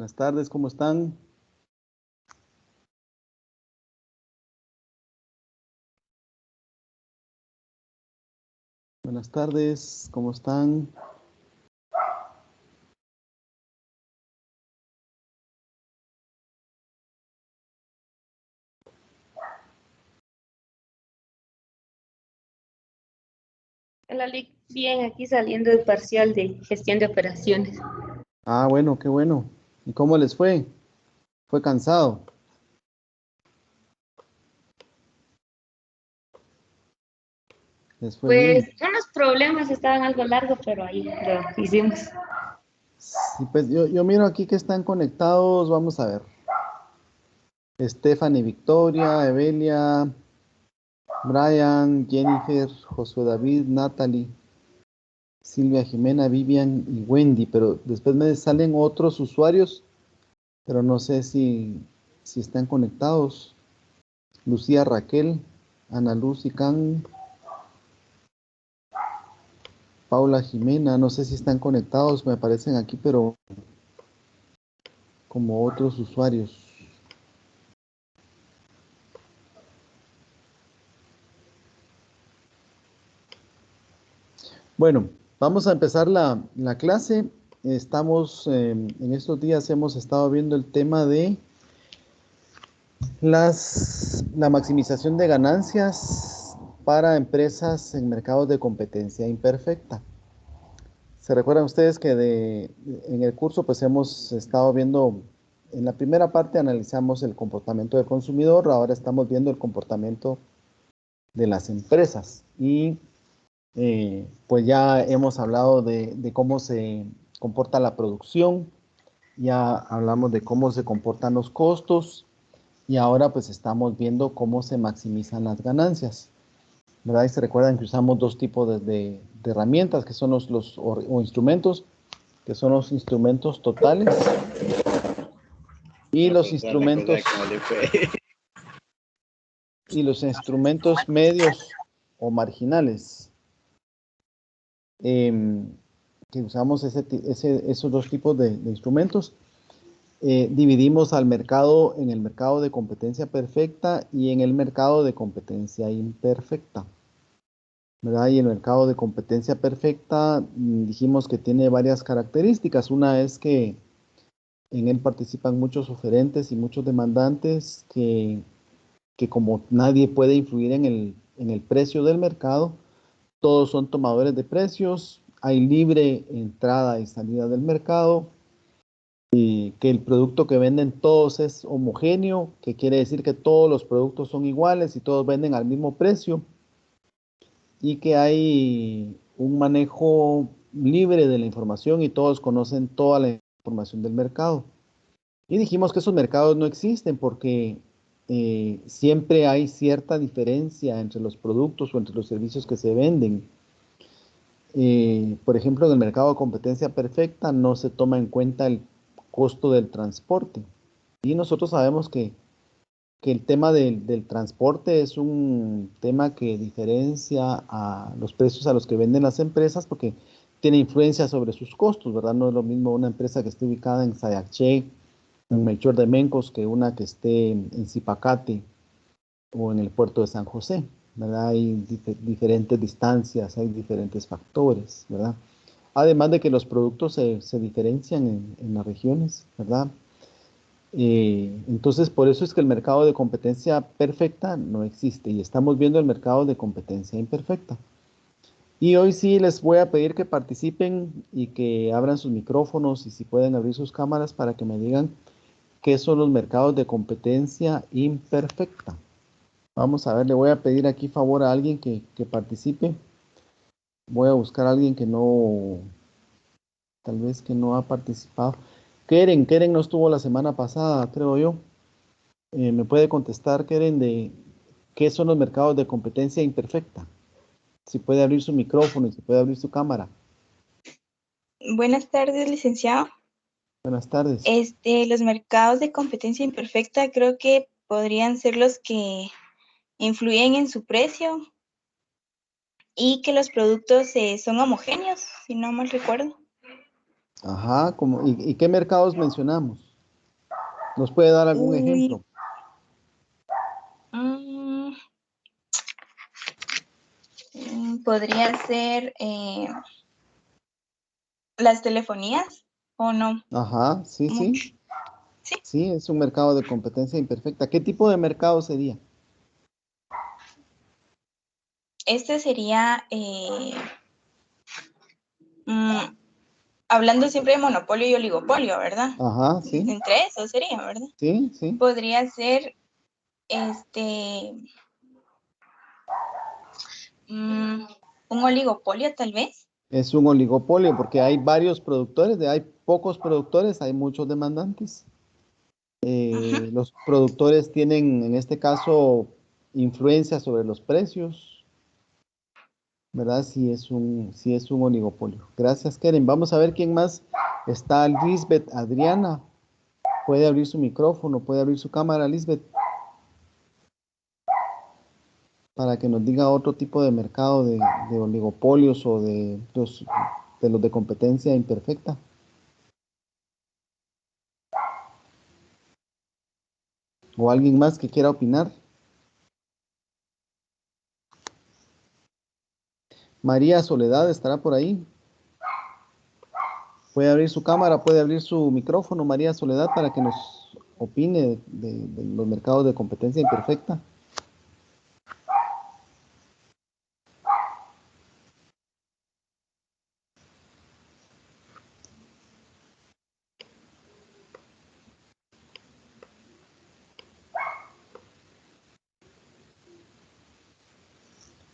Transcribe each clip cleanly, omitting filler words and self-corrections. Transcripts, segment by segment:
Buenas tardes, ¿cómo están? Buenas tardes, ¿cómo están? Hola, Lick. Bien, aquí saliendo del parcial de gestión de operaciones. Ah, bueno, qué bueno. ¿Y cómo les fue? ¿Fue cansado? ¿Les fue Pues bien? unos problemas estaban algo largos, pero ahí lo hicimos. Sí, pues yo miro aquí que están conectados, vamos a ver. Stephanie, Victoria, Evelia, Brian, Jennifer, Josué David, Natalie, Silvia, Jimena, Vivian y Wendy, pero después me salen otros usuarios, pero no sé si están conectados. Lucía, Raquel, Ana Luz y Can, Paula, Jimena, no sé si están conectados, me aparecen aquí, pero como otros usuarios. Bueno, vamos a empezar la clase. Estamos, en estos días hemos estado viendo el tema de la maximización de ganancias para empresas en mercados de competencia imperfecta. ¿Se recuerdan ustedes que en el curso pues hemos estado viendo, en la primera parte analizamos el comportamiento del consumidor, ahora estamos viendo el comportamiento de las empresas y pues ya hemos hablado de cómo se comporta la producción, ya hablamos de cómo se comportan los costos y ahora pues estamos viendo cómo se maximizan las ganancias, ¿verdad? Y se recuerdan que usamos dos tipos de herramientas que son o instrumentos, que son los instrumentos totales y los instrumentos y los instrumentos medios o marginales. Que usamos esos dos tipos de instrumentos. Dividimos al mercado en el mercado de competencia perfecta y en el mercado de competencia imperfecta, ¿verdad? Y el mercado de competencia perfecta dijimos que tiene varias características. Una es que en él participan muchos oferentes y muchos demandantes que como nadie puede influir en el precio del mercado, todos son tomadores de precios, hay libre entrada y salida del mercado, y que el producto que venden todos es homogéneo, que quiere decir que todos los productos son iguales y todos venden al mismo precio, y que hay un manejo libre de la información y todos conocen toda la información del mercado. Y dijimos que esos mercados no existen porque siempre hay cierta diferencia entre los productos o entre los servicios que se venden. Por ejemplo, en el mercado de competencia perfecta no se toma en cuenta el costo del transporte. Y nosotros sabemos que el tema del transporte es un tema que diferencia a los precios a los que venden las empresas porque tiene influencia sobre sus costos, ¿verdad? No es lo mismo una empresa que esté ubicada en Sayaché, en Melchor de Mencos, que una que esté en Zipacate o en el puerto de San José, ¿verdad? Hay diferentes distancias, hay diferentes factores, ¿verdad? Además de que los productos se diferencian en las regiones, ¿verdad? Entonces, por eso es que el mercado de competencia perfecta no existe y estamos viendo el mercado de competencia imperfecta. Y hoy sí les voy a pedir que participen y que abran sus micrófonos y si pueden abrir sus cámaras para que me digan qué son los mercados de competencia imperfecta. Vamos a ver, le voy a pedir aquí favor a alguien que participe. Voy a buscar a alguien que no, tal vez que no ha participado. Keren no estuvo la semana pasada, creo yo. ¿Me puede contestar, Keren, de qué son los mercados de competencia imperfecta? Si puede abrir su micrófono y si puede abrir su cámara. Buenas tardes, licenciado. Buenas tardes. Los mercados de competencia imperfecta creo que podrían ser los que influyen en su precio y que los productos son homogéneos, si no mal recuerdo. Ajá, ¿y qué mercados mencionamos? ¿Nos puede dar algún Uy, ejemplo? podría ser las telefonías, ¿o no? Ajá, sí, sí. Mucho. Sí, Sí, es un mercado de competencia imperfecta. ¿Qué tipo de mercado sería? este sería, hablando siempre de monopolio y oligopolio, ¿verdad? Ajá, sí, Entre esos sería, ¿verdad? sí, sí. Podría ser, un oligopolio tal vez. Es un oligopolio porque hay varios productores, hay pocos productores, hay muchos demandantes. Ajá. Los productores tienen, en este caso, influencia sobre los precios, ¿verdad? Si es un oligopolio. Gracias, Keren. Vamos a ver quién más está. Lisbeth Adriana. Puede abrir su micrófono, puede abrir su cámara, Lisbeth, para que nos diga otro tipo de mercado de oligopolios o de los de competencia imperfecta. O alguien más que quiera opinar. María Soledad estará por ahí. Puede abrir su cámara, puede abrir su micrófono, María Soledad, para que nos opine de los mercados de competencia imperfecta.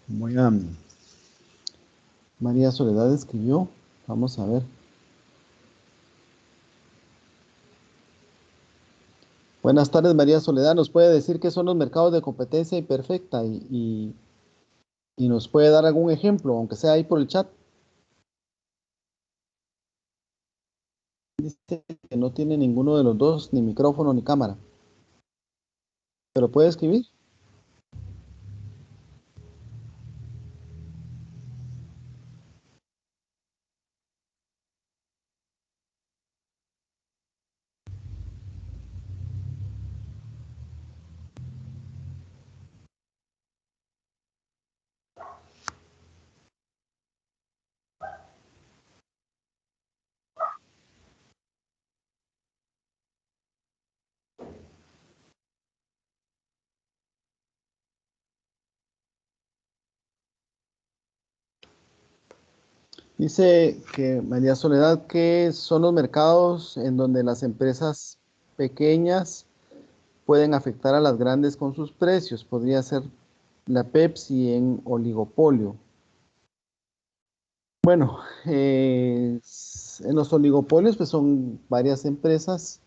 Voy a... María Soledad escribió. Vamos a ver. Buenas tardes, María Soledad. ¿Nos puede decir qué son los mercados de competencia imperfecta y nos puede dar algún ejemplo, aunque sea ahí por el chat? Dice que no tiene ninguno de los dos, ni micrófono ni cámara. ¿Pero puede escribir? Dice que María Soledad que son los mercados en donde las empresas pequeñas pueden afectar a las grandes con sus precios. Podría ser la Pepsi en oligopolio. Bueno, en los oligopolios pues son varias empresas,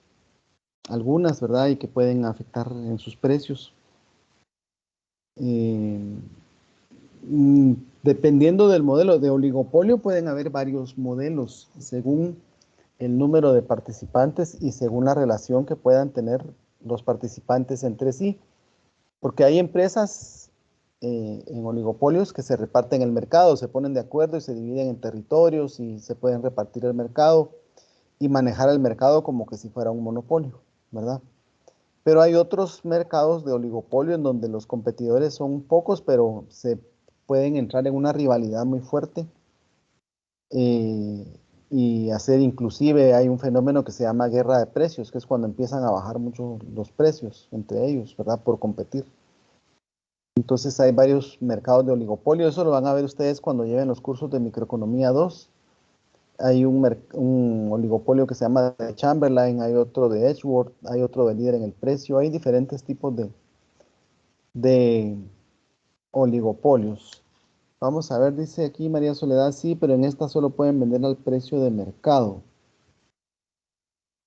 algunas, ¿verdad? Y que pueden afectar en sus precios. Eh, mm, Dependiendo del modelo de oligopolio, pueden haber varios modelos según el número de participantes y según la relación que puedan tener los participantes entre sí. Porque hay empresas en oligopolios que se reparten el mercado, se ponen de acuerdo y se dividen en territorios y se pueden repartir el mercado y manejar el mercado como que si fuera un monopolio, ¿verdad? Pero hay otros mercados de oligopolio en donde los competidores son pocos, pero se pueden entrar en una rivalidad muy fuerte eh, y hacer inclusive, hay un fenómeno que se llama guerra de precios, que es cuando empiezan a bajar mucho los precios entre ellos, ¿verdad? Por competir. Entonces hay varios mercados de oligopolio, eso lo van a ver ustedes cuando lleven los cursos de microeconomía 2. Hay un oligopolio que se llama de Chamberlain, hay otro de Edgeworth, hay otro de líder en el precio, hay diferentes tipos de oligopolios. Vamos a ver, dice aquí María Soledad, sí, pero en esta solo pueden vender al precio de mercado.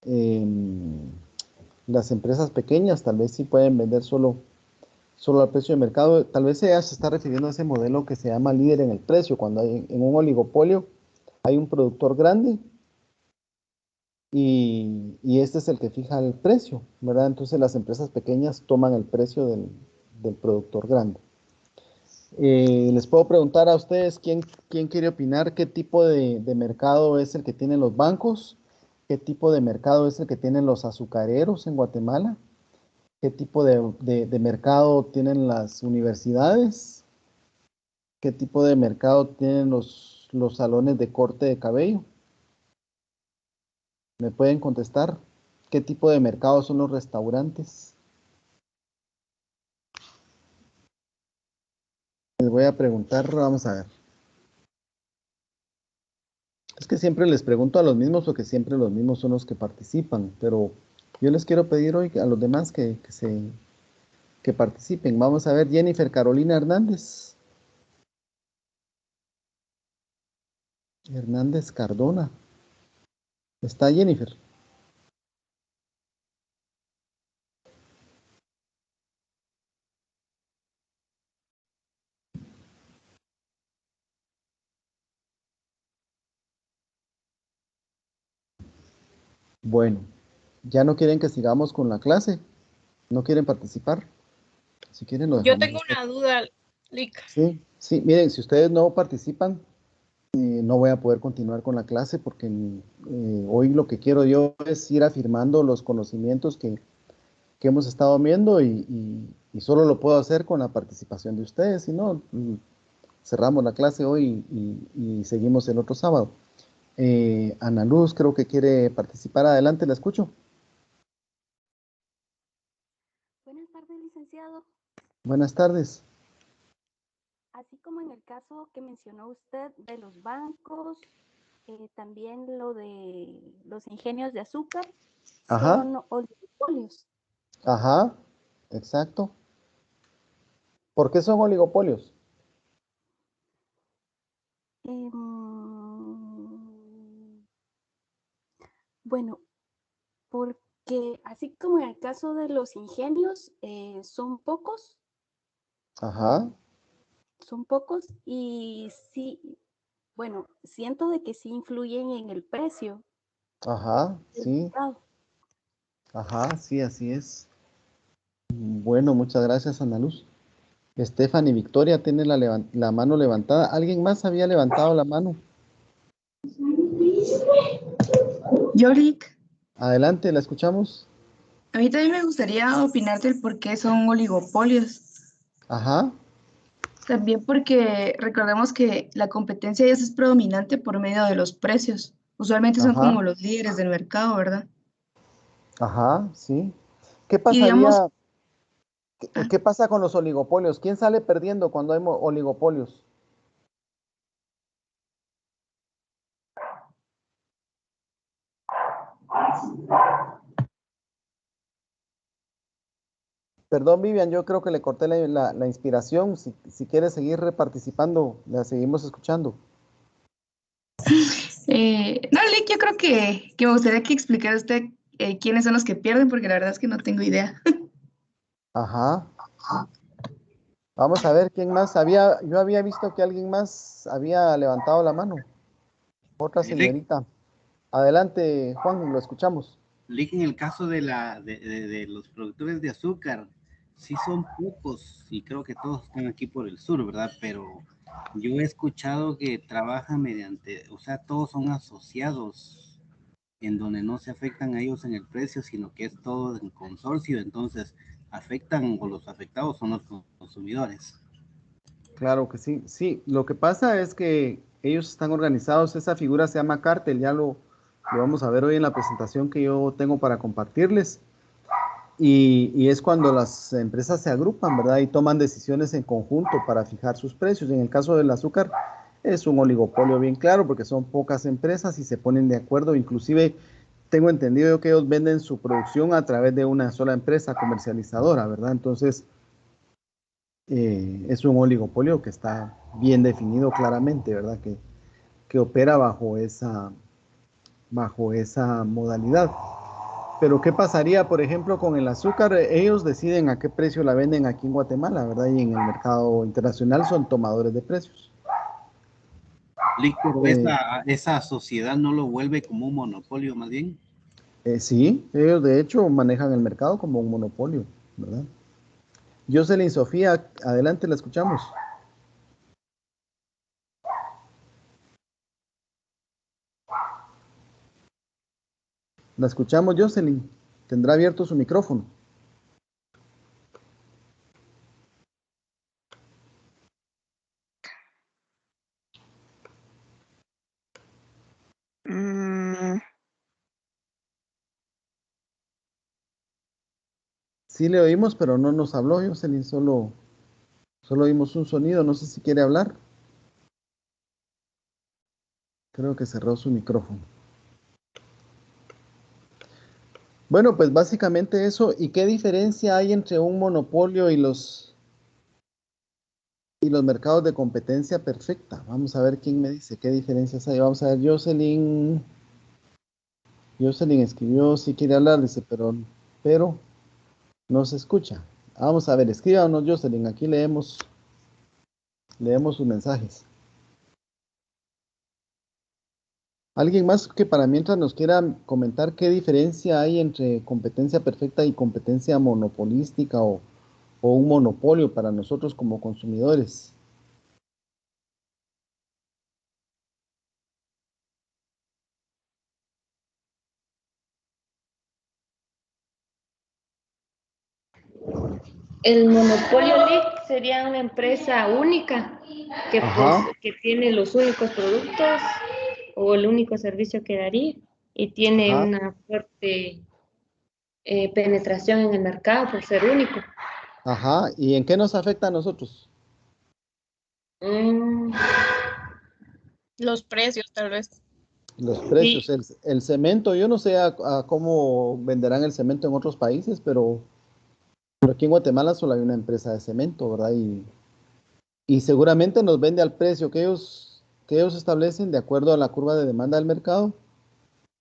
Em, las empresas pequeñas tal vez sí pueden vender solo al precio de mercado. Tal vez ella se está refiriendo a ese modelo que se llama líder en el precio, cuando hay en un oligopolio hay un productor grande y este es el que fija el precio, ¿verdad? Entonces las empresas pequeñas toman el precio del productor grande. Les puedo preguntar a ustedes quién quiere opinar qué tipo de mercado es el que tienen los bancos ¿Qué tipo de mercado es el que tienen los azucareros en Guatemala? ¿Qué tipo de mercado tienen las universidades? ¿Qué tipo de mercado tienen los salones de corte de cabello? ¿Me pueden contestar? ¿Qué tipo de mercado son los restaurantes? Les voy a preguntar, vamos a ver. Es que siempre les pregunto a los mismos porque siempre los mismos son los que participan, pero yo les quiero pedir hoy a los demás que participen. Vamos a ver, Jennifer Carolina Hernández. Hernández Cardona. ¿Está Jennifer? Bueno, ya no quieren que sigamos con la clase. No quieren participar. Si quieren lo Yo dejamos tengo hasta. una duda, Lick. Sí, sí, miren, si ustedes no participan, no voy a poder continuar con la clase porque hoy lo que quiero yo es ir afirmando los conocimientos que hemos estado viendo y solo lo puedo hacer con la participación de ustedes, si no, cerramos la clase hoy y seguimos el otro sábado. Ana Luz creo que quiere participar. Adelante, la escucho. Buenas tardes, licenciado. Buenas tardes. Así como en el caso que mencionó usted de los bancos, también lo de los ingenios de azúcar Ajá, son oligopolios. ajá, exacto. ¿Por qué son oligopolios? Bueno, porque así como en el caso de los ingenios, Ajá, son pocos y sí, bueno, siento de que sí influyen en el precio ajá, del sí, mercado. ajá, sí, así es. Bueno, muchas gracias, Ana Luz. Stephanie Victoria tiene la mano levantada. ¿Alguien más había levantado la mano? Yorick, Adelante, la escuchamos. a mí también me gustaría opinar del por qué son oligopolios. Ajá, También porque recordemos que la competencia ya es predominante por medio de los precios. Usualmente son ajá, como los líderes del mercado, ¿verdad? ajá, sí. ¿Qué Y digamos, pasaría? ah, ¿Qué pasa con los oligopolios? ¿Quién sale perdiendo cuando hay oligopolios? Perdón, Vivian, yo creo que le corté la inspiración. Si quiere seguir participando, la seguimos escuchando. no, Lick, yo creo que me gustaría que explicara usted quiénes son los que pierden, porque la verdad es que no tengo idea. Ajá. Vamos a ver quién más yo había visto que alguien más había levantado la mano. Otra Lick, señorita. Adelante, Juan, lo escuchamos. Lick, en el caso de los productores de azúcar, sí son pocos y creo que todos están aquí por el sur, ¿verdad? Pero yo he escuchado que trabajan mediante, o sea, todos son asociados en donde no se afectan a ellos en el precio, sino que es todo en consorcio, entonces afectan o los afectados son los consumidores. Claro que sí. Sí, lo que pasa es que ellos están organizados, esa figura se llama cártel, ya lo vamos a ver hoy en la presentación que yo tengo para compartirles. Y es cuando las empresas se agrupan, ¿verdad? Y toman decisiones en conjunto para fijar sus precios. En el caso del azúcar es un oligopolio bien claro porque son pocas empresas y se ponen de acuerdo. Inclusive tengo entendido que ellos venden su producción a través de una sola empresa comercializadora, ¿verdad? Entonces es un oligopolio que está bien definido claramente, ¿verdad? Que opera bajo esa modalidad. Pero ¿qué pasaría, por ejemplo, con el azúcar? Ellos deciden a qué precio la venden aquí en Guatemala, ¿verdad? Y en el mercado internacional son tomadores de precios. Lick, pero Eh, esa sociedad no lo vuelve como un monopolio más bien. sí, ellos de hecho manejan el mercado como un monopolio, ¿verdad? Jocelyn Sofía, adelante, la escuchamos. La escuchamos, Jocelyn. Tendrá abierto su micrófono. Mm, Sí le oímos, pero no nos habló, Jocelyn. Solo oímos un sonido. No sé si quiere hablar. Creo que cerró su micrófono. Bueno, pues básicamente eso. ¿Y qué diferencia hay entre un monopolio y los mercados de competencia perfecta? Vamos a ver quién me dice qué diferencias hay. Vamos a ver, Jocelyn. Jocelyn escribió, si quiere hablar, dice, pero no se escucha. Vamos a ver, escríbanos, Jocelyn. Aquí leemos sus mensajes. ¿Alguien más que para mientras nos quiera comentar qué diferencia hay entre competencia perfecta y competencia monopolística o un monopolio para nosotros como consumidores? El Monopolio League sería una empresa única que, Ajá, que tiene los únicos productos o el único servicio que daría y tiene ajá, una fuerte penetración en el mercado por ser único. ajá. ¿Y en qué nos afecta a nosotros? Mm, los precios, tal vez. Los sí, precios, el cemento, yo no sé a cómo venderán el cemento en otros países, pero aquí en Guatemala solo hay una empresa de cemento, ¿verdad? Y seguramente nos vende al precio que ellos establecen de acuerdo a la curva de demanda del mercado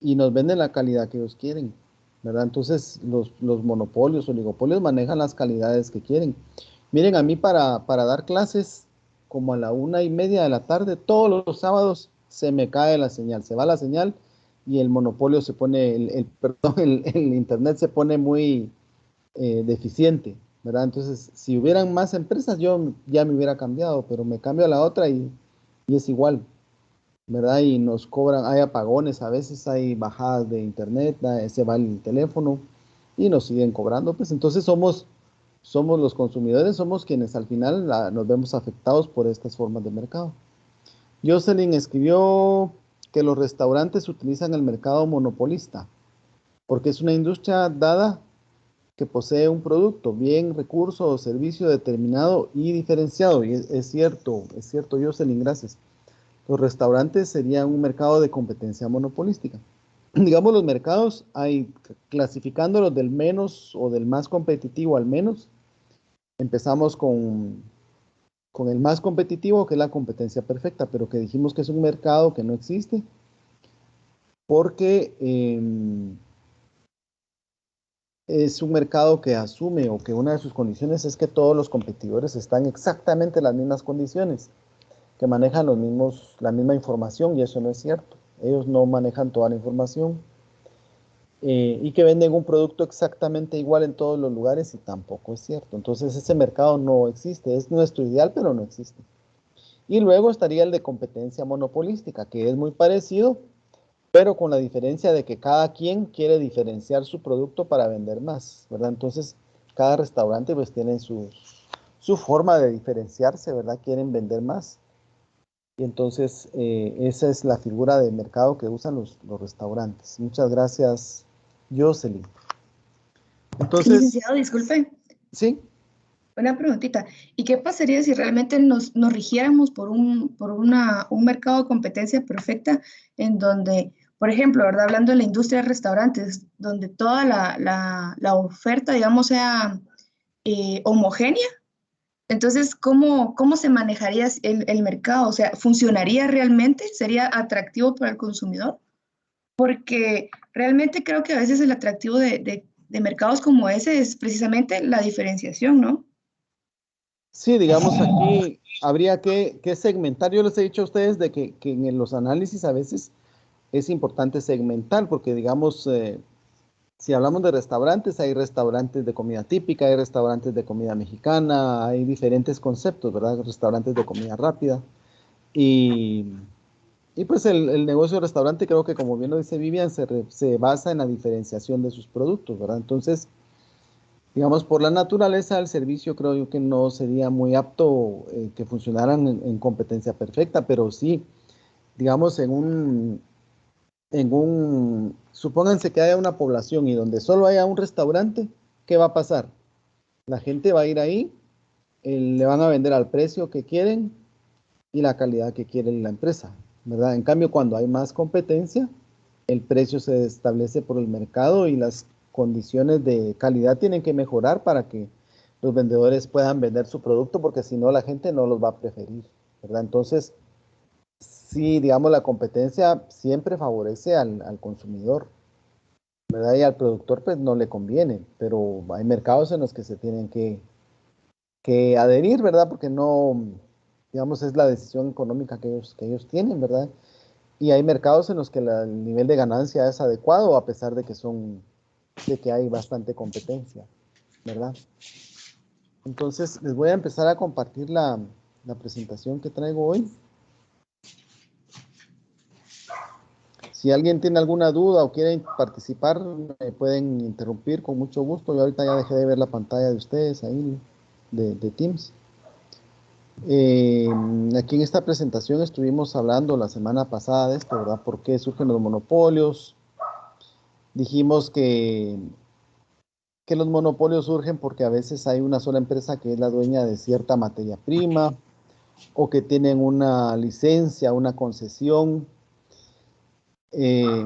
y nos venden la calidad que ellos quieren, ¿verdad? Entonces los monopolios, oligopolios manejan las calidades que quieren. Miren, a mí para dar clases, como a la 1:30 de la tarde, todos los sábados se me cae la señal, se va la señal y el monopolio se pone, perdón, el internet se pone muy deficiente, ¿verdad? Entonces, si hubieran más empresas, yo ya me hubiera cambiado, pero me cambio a la otra y es igual, ¿verdad? Y nos cobran, hay apagones, a veces hay bajadas de internet, se va el teléfono y nos siguen cobrando, pues entonces somos los consumidores, somos quienes al final nos vemos afectados por estas formas de mercado. Jocelyn escribió que los restaurantes utilizan el mercado monopolista porque es una industria dada que posee un producto, bien, recurso o servicio determinado y diferenciado. Y es cierto, Jocelyn, gracias. Los restaurantes serían un mercado de competencia monopolística. Digamos, los mercados hay, clasificándolos del menos o del más competitivo al menos, empezamos con el más competitivo, que es la competencia perfecta, pero que dijimos que es un mercado que no existe, porque es un mercado que asume o que una de sus condiciones es que todos los competidores están exactamente en las mismas condiciones, que manejan la misma información y eso no es cierto. Ellos no manejan toda la información y que venden un producto exactamente igual en todos los lugares y tampoco es cierto. Entonces ese mercado no existe, es nuestro ideal, pero no existe. Y luego estaría el de competencia monopolística, que es muy parecido, pero con la diferencia de que cada quien quiere diferenciar su producto para vender más, ¿verdad? Entonces, cada restaurante pues tiene su forma de diferenciarse, ¿verdad? Quieren vender más. Y entonces, esa es la figura de mercado que usan los restaurantes. Muchas gracias, Jocelyn. Entonces, Licenciado, disculpe, sí, una preguntita. ¿Y qué pasaría si realmente nos rigiéramos un mercado de competencia perfecta en donde, por ejemplo, ¿verdad? Hablando de la industria de restaurantes, donde toda la oferta, digamos, sea homogénea? Entonces, ¿cómo se manejaría el mercado? O sea, ¿funcionaría realmente? ¿Sería atractivo para el consumidor? Porque realmente creo que a veces el atractivo de mercados como ese es precisamente la diferenciación, ¿no? sí, digamos aquí habría que segmentar. Yo les he dicho a ustedes de que en los análisis a veces es importante segmentar, porque digamos, si hablamos de restaurantes, hay restaurantes de comida típica, hay restaurantes de comida mexicana, hay diferentes conceptos, ¿verdad? Restaurantes de comida rápida. Y, Y pues el negocio de restaurante creo que como bien lo dice Vivian, se basa en la diferenciación de sus productos, ¿verdad? Entonces, digamos, por la naturaleza del servicio creo yo que no sería muy apto que funcionaran en competencia perfecta, pero sí, digamos, supónganse que haya una población y donde solo haya un restaurante, ¿qué va a pasar? La gente va a ir ahí, le van a vender al precio que quieren y la calidad que quiere la empresa, ¿verdad? En cambio, cuando hay más competencia, el precio se establece por el mercado y las condiciones de calidad tienen que mejorar para que los vendedores puedan vender su producto, porque si no la gente no los va a preferir, ¿verdad? Entonces, sí, digamos, la competencia siempre favorece al consumidor, ¿verdad? Y al productor pues no le conviene, pero hay mercados en los que se tienen que adherir, ¿verdad? Porque no, digamos, es la decisión económica que ellos tienen, ¿verdad? Y hay mercados en los que el nivel de ganancia es adecuado a pesar de que hay bastante competencia, ¿verdad? Entonces, les voy a empezar a compartir la presentación que traigo hoy. Si alguien tiene alguna duda o quiere participar, me pueden interrumpir con mucho gusto. Yo ahorita ya dejé de ver la pantalla de ustedes ahí, de Teams. Aquí en esta presentación estuvimos hablando la semana pasada de esto, ¿verdad? ¿Por qué surgen los monopolios? Dijimos que los monopolios surgen porque a veces hay una sola empresa que es la dueña de cierta materia prima o que tienen una licencia, una concesión, eh,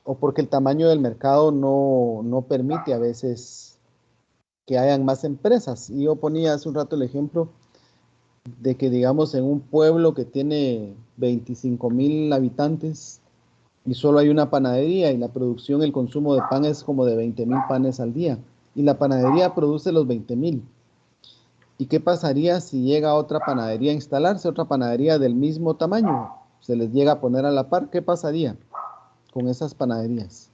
o porque el tamaño del mercado no permite a veces que hayan más empresas. Y yo ponía hace un rato el ejemplo de que, digamos, en un pueblo que tiene 25,000 habitantes y solo hay una panadería y la producción, el consumo de pan es como de 20,000 panes al día y la panadería produce los 20,000. ¿Y qué pasaría si llega otra panadería a instalarse, otra panadería del mismo tamaño? Se les llega a poner a la par, ¿qué pasaría con esas panaderías?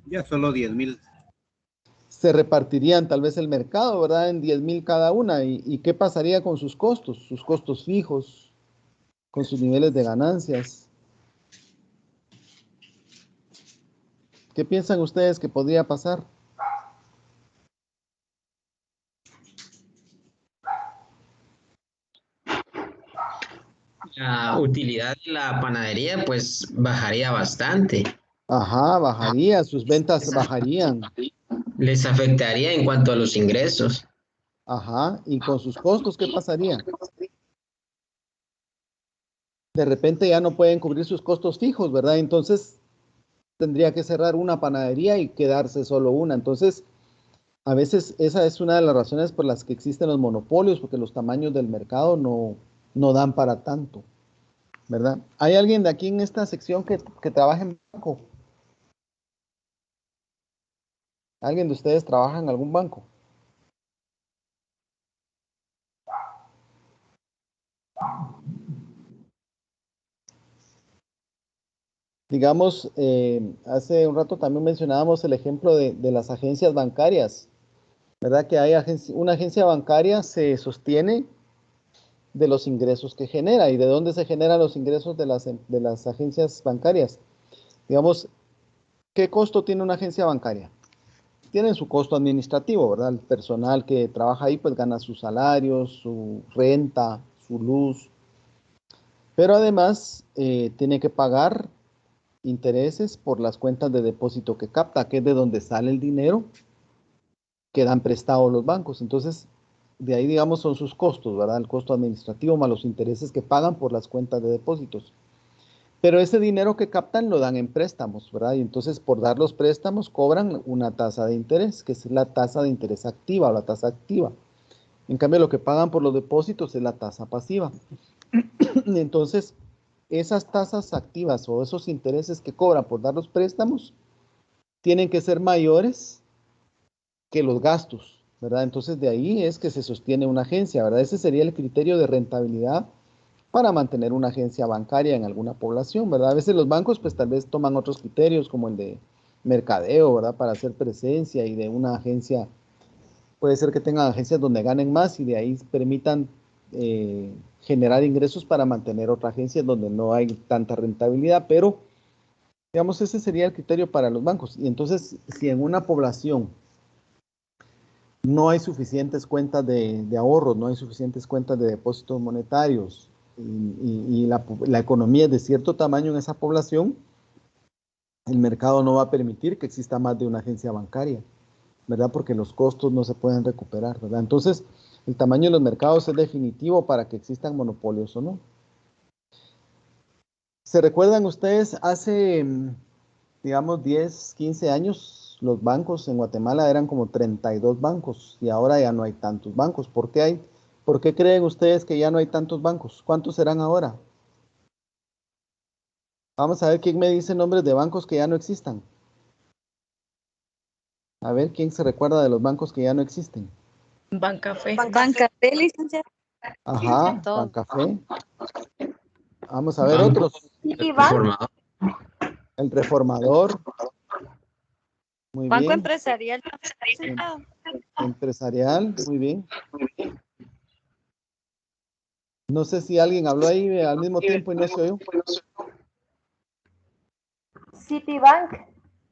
Ya solo 10,000. Se repartirían tal vez el mercado, ¿verdad? En 10,000 cada una. ¿Y qué pasaría con sus costos? Sus costos fijos, con sus niveles de ganancias. ¿Qué piensan ustedes que podría pasar? La utilidad de la panadería pues bajaría bastante. Ajá, bajaría, sus ventas bajarían. Les afectaría en cuanto a los ingresos. Ajá, y con sus costos, ¿qué pasaría? De repente ya no pueden cubrir sus costos fijos, ¿verdad? Entonces tendría que cerrar una panadería y quedarse solo una. Entonces, a veces esa es una de las razones por las que existen los monopolios, porque los tamaños del mercado no dan para tanto, ¿verdad? ¿Hay alguien de aquí en esta sección que trabaja en banco? ¿Alguien de ustedes trabaja en algún banco? Digamos, hace un rato también mencionábamos el ejemplo de las agencias bancarias, ¿verdad? Que hay una agencia bancaria se sostiene de los ingresos que genera. ¿Y de dónde se generan los ingresos de las agencias bancarias? Digamos, ¿qué costo tiene una agencia bancaria? Tienen su costo administrativo, ¿verdad? El personal que trabaja ahí pues gana sus salarios, su renta, su luz, pero además tiene que pagar intereses por las cuentas de depósito que capta, que es de donde sale el dinero que dan prestado los bancos. Entonces, de ahí, digamos, son sus costos, ¿verdad? El costo administrativo más los intereses que pagan por las cuentas de depósitos. Pero ese dinero que captan lo dan en préstamos, ¿verdad? Y entonces por dar los préstamos cobran una tasa de interés, que es la tasa de interés activa o la tasa activa. En cambio, lo que pagan por los depósitos es la tasa pasiva. Entonces, esas tasas activas o esos intereses que cobran por dar los préstamos tienen que ser mayores que los gastos, ¿verdad? Entonces, de ahí es que se sostiene una agencia, ¿verdad? Ese sería el criterio de rentabilidad para mantener una agencia bancaria en alguna población, ¿verdad? A veces los bancos pues tal vez toman otros criterios como el de mercadeo, ¿verdad? Para hacer presencia y de una agencia, puede ser que tengan agencias donde ganen más y de ahí permitan generar ingresos para mantener otra agencia donde no hay tanta rentabilidad, pero digamos ese sería el criterio para los bancos. Y entonces, si en una población no hay suficientes cuentas de ahorros, no hay suficientes cuentas de depósitos monetarios y la economía es de cierto tamaño en esa población, el mercado no va a permitir que exista más de una agencia bancaria, ¿verdad? Porque los costos no se pueden recuperar, ¿verdad? Entonces, el tamaño de los mercados es definitivo para que existan monopolios o no. ¿Se recuerdan ustedes hace, digamos, 10, 15 años, los bancos en Guatemala eran como 32 bancos y ahora ya no hay tantos bancos? ¿Por qué creen ustedes que ya no hay tantos bancos? ¿Cuántos serán ahora? Vamos a ver quién me dice nombres de bancos que ya no existan. A ver quién se recuerda de los bancos que ya no existen. Bancafé. Bancafé, licenciado. Ajá, Todo. Bancafé. Vamos a ver otros. Reformador. El Reformador. Muy Banco bien. empresarial. Empresarial, muy bien. No sé si alguien habló ahí al mismo tiempo y no se oyó. Citibank.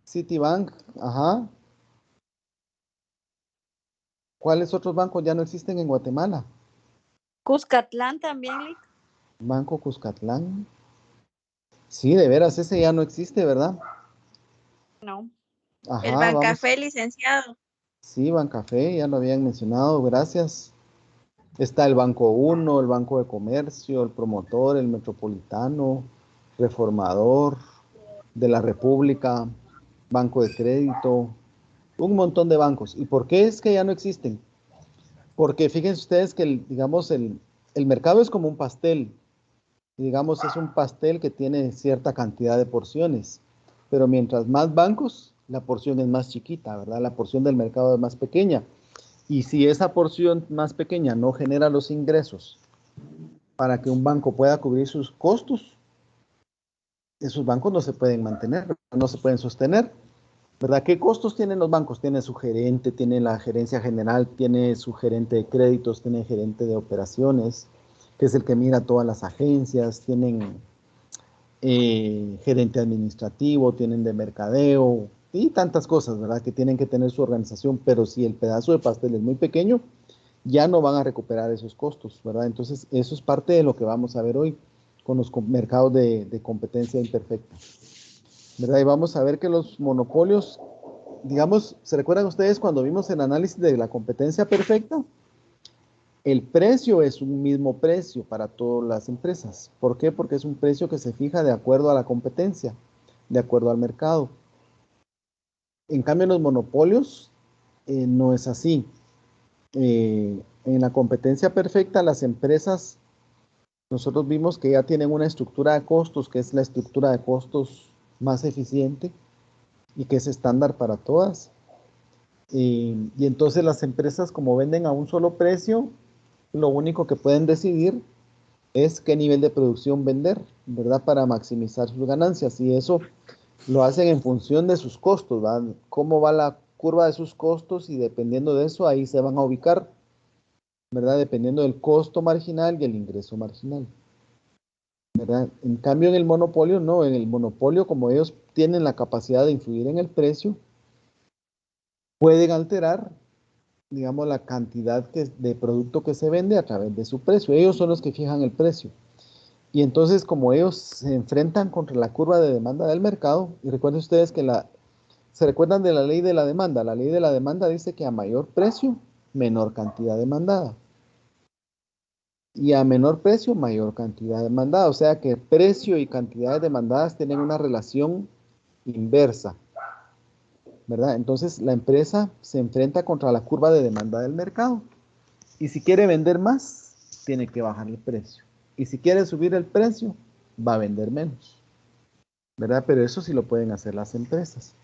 Citibank, ajá. ¿Cuáles otros bancos ya no existen en Guatemala? Cuscatlán también, Lic. Banco Cuscatlán. Sí, de veras, ese ya no existe, ¿verdad? No. Ajá, El vamos. Bancafé, licenciado. Sí, Bancafé, ya lo habían mencionado, gracias. Está el Banco 1, el Banco de Comercio, el Promotor, el Metropolitano, Reformador, de la República, Banco de Crédito, un montón de bancos. ¿Y por qué es que ya no existen? Porque fíjense ustedes que, digamos, el mercado es como un pastel. Digamos, es un pastel que tiene cierta cantidad de porciones. Pero mientras más bancos, la porción es más chiquita, ¿verdad? La porción del mercado es más pequeña. Y si esa porción más pequeña no genera los ingresos para que un banco pueda cubrir sus costos, esos bancos no se pueden mantener, no se pueden sostener, ¿verdad? ¿Qué costos tienen los bancos? Tiene su gerente, tiene la gerencia general, tiene su gerente de créditos, tiene gerente de operaciones, que es el que mira todas las agencias, tienen gerente administrativo, tienen de mercadeo y tantas cosas, ¿verdad? Que tienen que tener su organización, pero si el pedazo de pastel es muy pequeño, ya no van a recuperar esos costos, ¿verdad? Entonces, eso es parte de lo que vamos a ver hoy con los mercados de competencia imperfecta, ¿verdad? Y vamos a ver que los monopolios, digamos, ¿se recuerdan ustedes cuando vimos el análisis de la competencia perfecta? El precio es un mismo precio para todas las empresas. ¿Por qué? Porque es un precio que se fija de acuerdo a la competencia, de acuerdo al mercado. En cambio, en los monopolios no es así. En la competencia perfecta, las empresas, nosotros vimos que ya tienen una estructura de costos, que es la estructura de costos más eficiente y que es estándar para todas. Y entonces las empresas, como venden a un solo precio, lo único que pueden decidir es qué nivel de producción vender, ¿verdad? Para maximizar sus ganancias. Y eso lo hacen en función de sus costos, ¿verdad? Cómo va la curva de sus costos y dependiendo de eso, ahí se van a ubicar, ¿verdad? Dependiendo del costo marginal y el ingreso marginal, ¿verdad? En cambio, en el monopolio, no. En el monopolio, como ellos tienen la capacidad de influir en el precio, pueden alterar, digamos, la cantidad de producto que se vende a través de su precio. Ellos son los que fijan el precio. Y entonces, como ellos se enfrentan contra la curva de demanda del mercado, y recuerden ustedes que se recuerdan de la ley de la demanda. La ley de la demanda dice que a mayor precio, menor cantidad demandada. Y a menor precio, mayor cantidad demandada. O sea que precio y cantidades demandadas tienen una relación inversa, ¿verdad? Entonces, la empresa se enfrenta contra la curva de demanda del mercado. Y si quiere vender más, tiene que bajar el precio. Y si quiere subir el precio, va a vender menos, ¿verdad? Pero eso sí lo pueden hacer las empresas,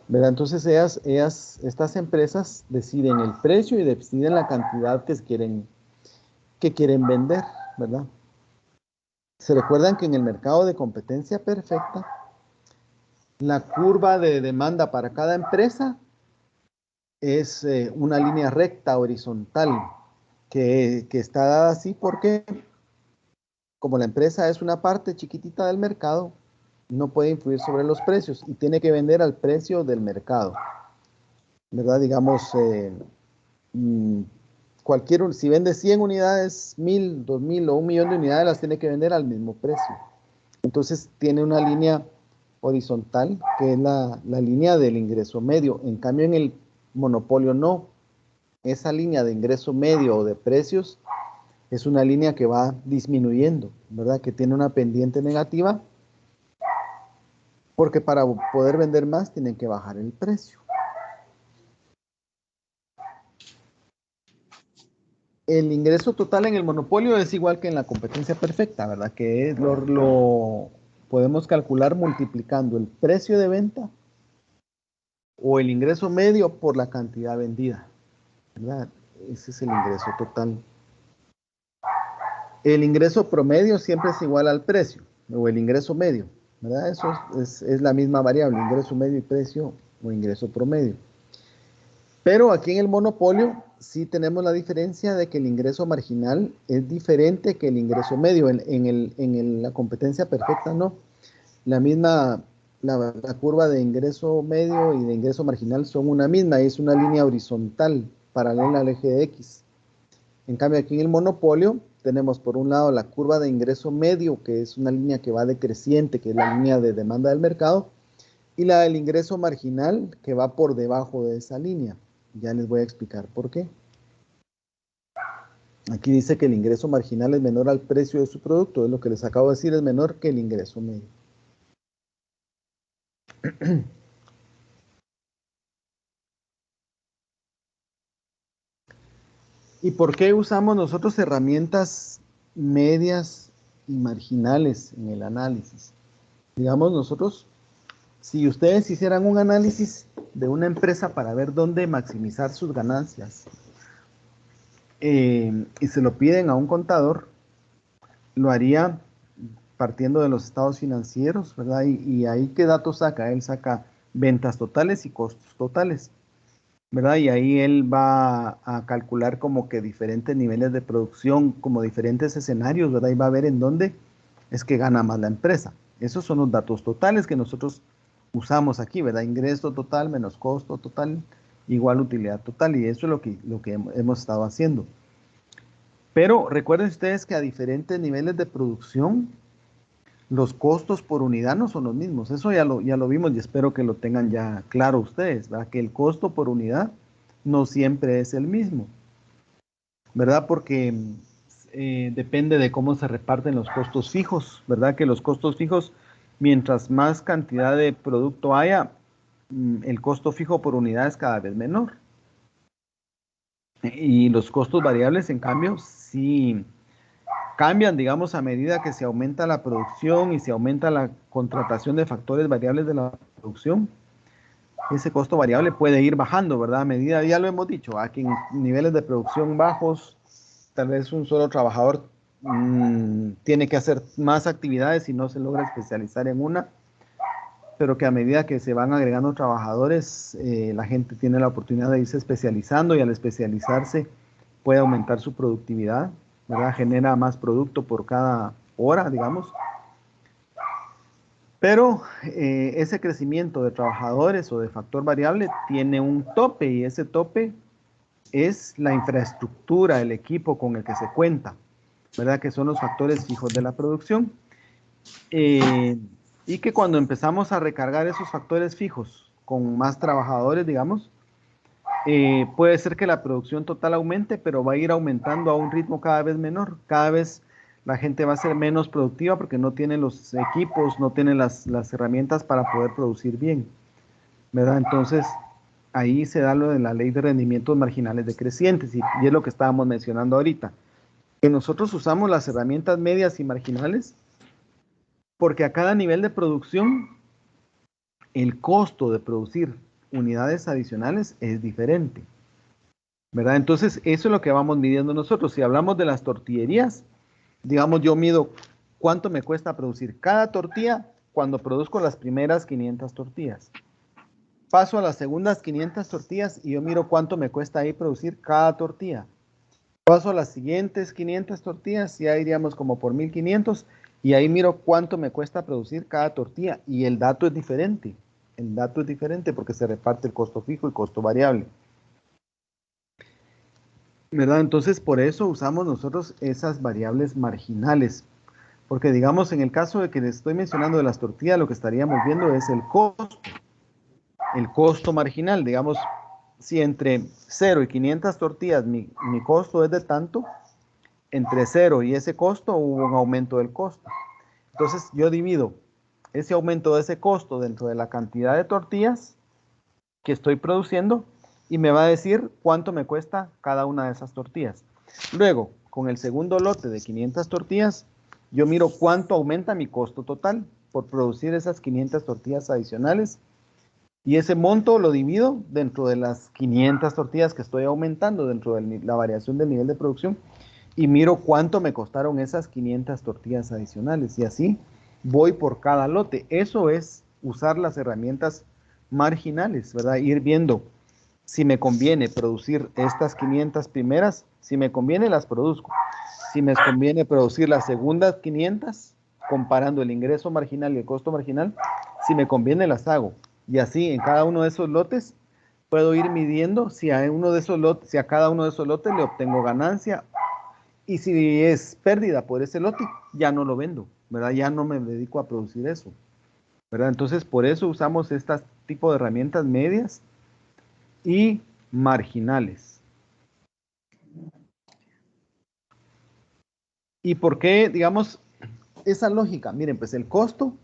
¿verdad? Entonces estas empresas deciden el precio y deciden la cantidad que quieren vender, ¿verdad? Se recuerdan que en el mercado de competencia perfecta, la curva de demanda para cada empresa es una línea recta horizontal que está dada así. ¿Por qué? como la empresa es una parte chiquitita del mercado, no puede influir sobre los precios y tiene que vender al precio del mercado, ¿verdad? Digamos, si vende 100 unidades, 1000, 2000 o 1.000.000 de unidades, las tiene que vender al mismo precio. Entonces tiene una línea horizontal, que es la línea del ingreso medio. En cambio, en el monopolio no. Esa línea de ingreso medio o de precios es una línea que va disminuyendo, ¿verdad? Que tiene una pendiente negativa, porque para poder vender más tienen que bajar el precio. El ingreso total en el monopolio es igual que en la competencia perfecta, ¿verdad? Que lo podemos calcular multiplicando el precio de venta o el ingreso medio por la cantidad vendida, ¿verdad? Ese es el ingreso total. El ingreso promedio siempre es igual al precio, o el ingreso medio, ¿verdad? Eso es la misma variable, ingreso medio y precio, o ingreso promedio. Pero aquí en el monopolio sí tenemos la diferencia de que el ingreso marginal es diferente que el ingreso medio. En la competencia perfecta no. La curva de ingreso medio y de ingreso marginal son una misma, es una línea horizontal paralela al eje de X. En cambio, aquí en el monopolio tenemos por un lado la curva de ingreso medio, que es una línea que va decreciente, que es la línea de demanda del mercado, y la del ingreso marginal, que va por debajo de esa línea. Ya les voy a explicar por qué. Aquí dice que el ingreso marginal es menor al precio de su producto. Es lo que les acabo de decir, es menor que el ingreso medio. ¿Y por qué usamos nosotros herramientas medias y marginales en el análisis? Digamos nosotros, si ustedes hicieran un análisis de una empresa para ver dónde maximizar sus ganancias y se lo piden a un contador, lo haría partiendo de los estados financieros, ¿verdad? Y ahí, ¿qué datos saca? Él saca ventas totales y costos totales, ¿verdad? Y ahí él va a calcular como que diferentes niveles de producción, como diferentes escenarios, ¿verdad? Y va a ver en dónde es que gana más la empresa. Esos son los datos totales que nosotros usamos aquí, ¿verdad? Ingreso total menos costo total igual utilidad total, y eso es lo que hemos estado haciendo. Pero recuerden ustedes que a diferentes niveles de producción, los costos por unidad no son los mismos. Eso ya lo vimos y espero que lo tengan ya claro ustedes, ¿verdad? Que el costo por unidad no siempre es el mismo, ¿verdad? Porque depende de cómo se reparten los costos fijos, ¿verdad? Que los costos fijos, mientras más cantidad de producto haya, el costo fijo por unidad es cada vez menor. Y los costos variables, en cambio, sí cambian, digamos, a medida que se aumenta la producción y se aumenta la contratación de factores variables de la producción. Ese costo variable puede ir bajando, ¿verdad? A medida, ya lo hemos dicho, aquí en niveles de producción bajos, tal vez un solo trabajador tiene que hacer más actividades y no se logra especializar en una, pero que a medida que se van agregando trabajadores, la gente tiene la oportunidad de irse especializando y al especializarse puede aumentar su productividad, ¿verdad? Genera más producto por cada hora, digamos. Pero ese crecimiento de trabajadores o de factor variable tiene un tope y ese tope es la infraestructura, el equipo con el que se cuenta, ¿verdad? Que son los factores fijos de la producción. Y que cuando empezamos a recargar esos factores fijos con más trabajadores, digamos, puede ser que la producción total aumente, pero va a ir aumentando a un ritmo cada vez menor. Cada vez la gente va a ser menos productiva porque no tiene los equipos, no tiene las herramientas para poder producir bien, ¿verdad? Entonces, ahí se da lo de la ley de rendimientos marginales decrecientes y es lo que estábamos mencionando ahorita. Que nosotros usamos las herramientas medias y marginales porque a cada nivel de producción el costo de producir unidades adicionales es diferente, ¿verdad? Entonces, eso es lo que vamos midiendo nosotros. Si hablamos de las tortillerías, digamos, yo mido cuánto me cuesta producir cada tortilla cuando produzco las primeras 500 tortillas. Paso a las segundas 500 tortillas y yo miro cuánto me cuesta ahí producir cada tortilla. Paso a las siguientes 500 tortillas, ya iríamos como por 1500 y ahí miro cuánto me cuesta producir cada tortilla y el dato es diferente. El dato es diferente porque se reparte el costo fijo y costo variable. ¿Verdad? Entonces, por eso usamos nosotros esas variables marginales. Porque digamos, en el caso de que les estoy mencionando de las tortillas, lo que estaríamos viendo es el costo marginal. Digamos, si entre 0 y 500 tortillas mi costo es de tanto, entre 0 y ese costo hubo un aumento del costo. Entonces, yo divido ese aumento de ese costo dentro de la cantidad de tortillas que estoy produciendo y me va a decir cuánto me cuesta cada una de esas tortillas. Luego, con el segundo lote de 500 tortillas, yo miro cuánto aumenta mi costo total por producir esas 500 tortillas adicionales y ese monto lo divido dentro de las 500 tortillas que estoy aumentando dentro de la variación del nivel de producción y miro cuánto me costaron esas 500 tortillas adicionales y así voy por cada lote. Eso es usar las herramientas marginales, ¿verdad? Ir viendo si me conviene producir estas 500 primeras, si me conviene las produzco. Si me conviene producir las segundas 500, comparando el ingreso marginal y el costo marginal, si me conviene las hago. Y así en cada uno de esos lotes puedo ir midiendo si a uno de esos lotes, si a cada uno de esos lotes le obtengo ganancia y si es pérdida por ese lote, ya no lo vendo, ¿verdad? Ya no me dedico a producir eso, ¿verdad? Entonces, por eso usamos este tipo de herramientas medias y marginales. ¿Y por qué, digamos, esa lógica? Miren, pues el costo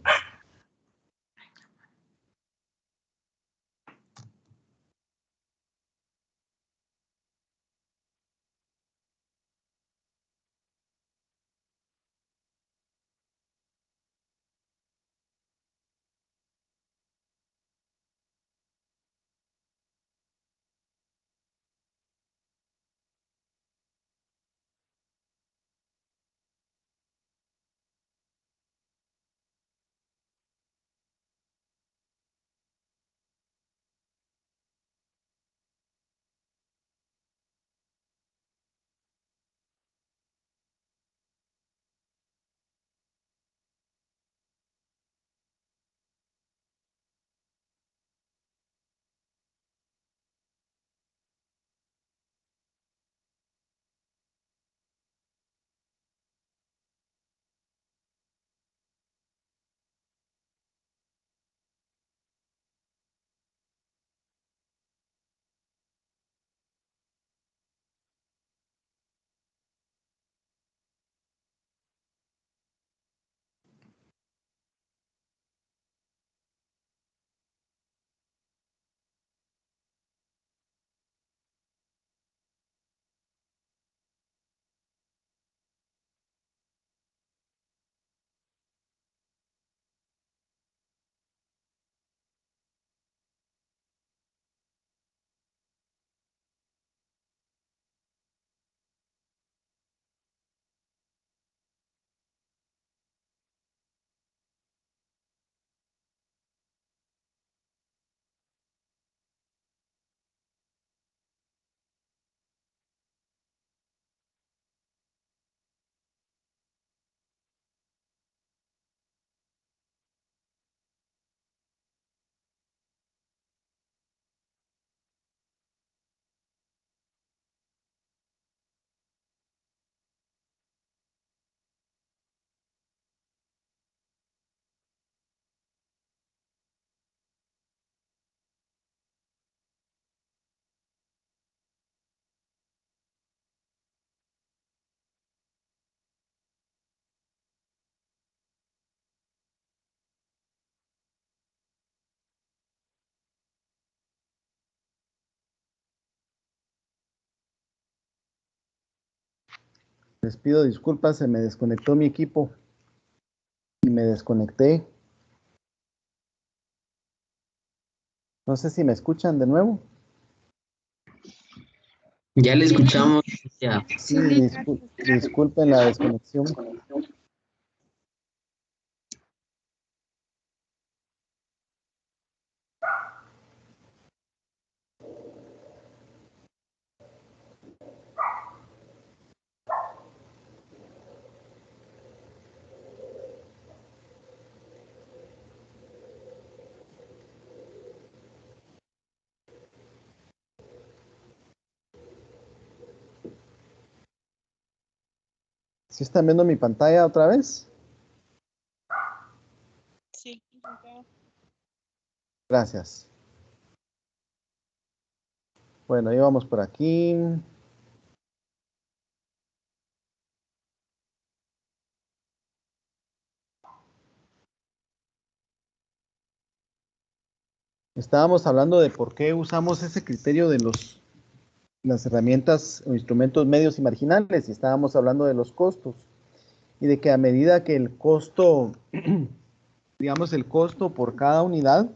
les pido disculpas, se me desconectó mi equipo y me desconecté. No sé si me escuchan de nuevo. Ya le escuchamos. Ya. Sí, disculpen la desconexión. ¿Sí están viendo mi pantalla otra vez? Sí. Gracias. Bueno, ahí vamos por aquí. Estábamos hablando de por qué usamos ese criterio de las herramientas o instrumentos medios y marginales, y estábamos hablando de los costos, y de que a medida que el costo, digamos, el costo por cada unidad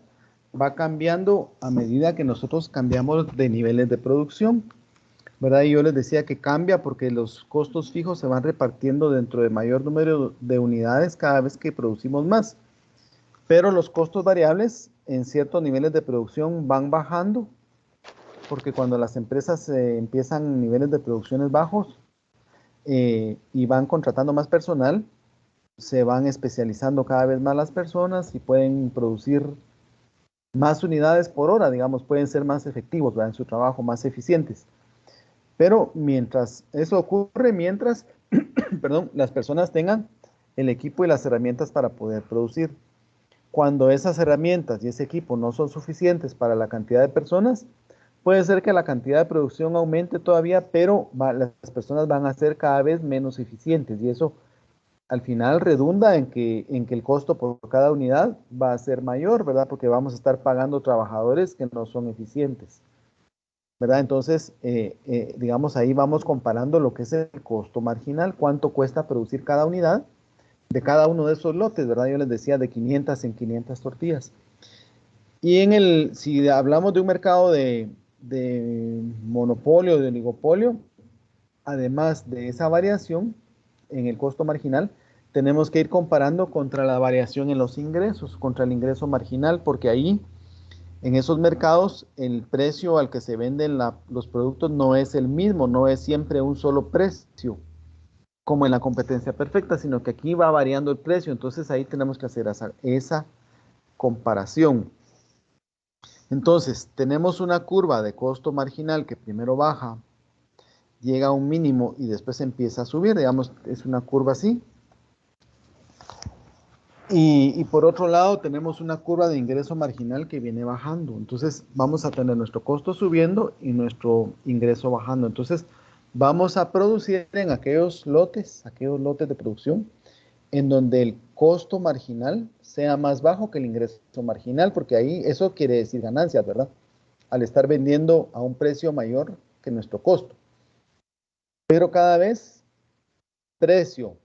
va cambiando a medida que nosotros cambiamos de niveles de producción, ¿verdad? Y yo les decía que cambia porque los costos fijos se van repartiendo dentro de mayor número de unidades cada vez que producimos más. Pero los costos variables en ciertos niveles de producción van bajando, porque cuando las empresas empiezan niveles de producciones bajos y van contratando más personal, se van especializando cada vez más las personas y pueden producir más unidades por hora, digamos, pueden ser más efectivos, ¿verdad? En su trabajo, más eficientes. Pero mientras eso ocurre, mientras, perdón, las personas tengan el equipo y las herramientas para poder producir. Cuando esas herramientas y ese equipo no son suficientes para la cantidad de personas, puede ser que la cantidad de producción aumente todavía, pero las personas van a ser cada vez menos eficientes y eso al final redunda en que el costo por cada unidad va a ser mayor, ¿verdad? Porque vamos a estar pagando trabajadores que no son eficientes, ¿verdad? Entonces, digamos, ahí vamos comparando lo que es el costo marginal, cuánto cuesta producir cada unidad de cada uno de esos lotes, ¿verdad? Yo les decía de 500 en 500 tortillas. Y si hablamos de un mercado de monopolio, de oligopolio, además de esa variación en el costo marginal, tenemos que ir comparando contra la variación en los ingresos, contra el ingreso marginal, porque ahí, en esos mercados, el precio al que se venden los productos no es el mismo, no es siempre un solo precio, como en la competencia perfecta, sino que aquí va variando el precio, entonces ahí tenemos que hacer esa comparación. Entonces, tenemos una curva de costo marginal que primero baja, llega a un mínimo y después empieza a subir, digamos, es una curva así. Y por otro lado, tenemos una curva de ingreso marginal que viene bajando. Entonces, vamos a tener nuestro costo subiendo y nuestro ingreso bajando. Entonces, vamos a producir en aquellos lotes de producción, en donde el costo marginal sea más bajo que el ingreso marginal, porque ahí eso quiere decir ganancias, ¿verdad? Al estar vendiendo a un precio mayor que nuestro costo. Pero cada vez precio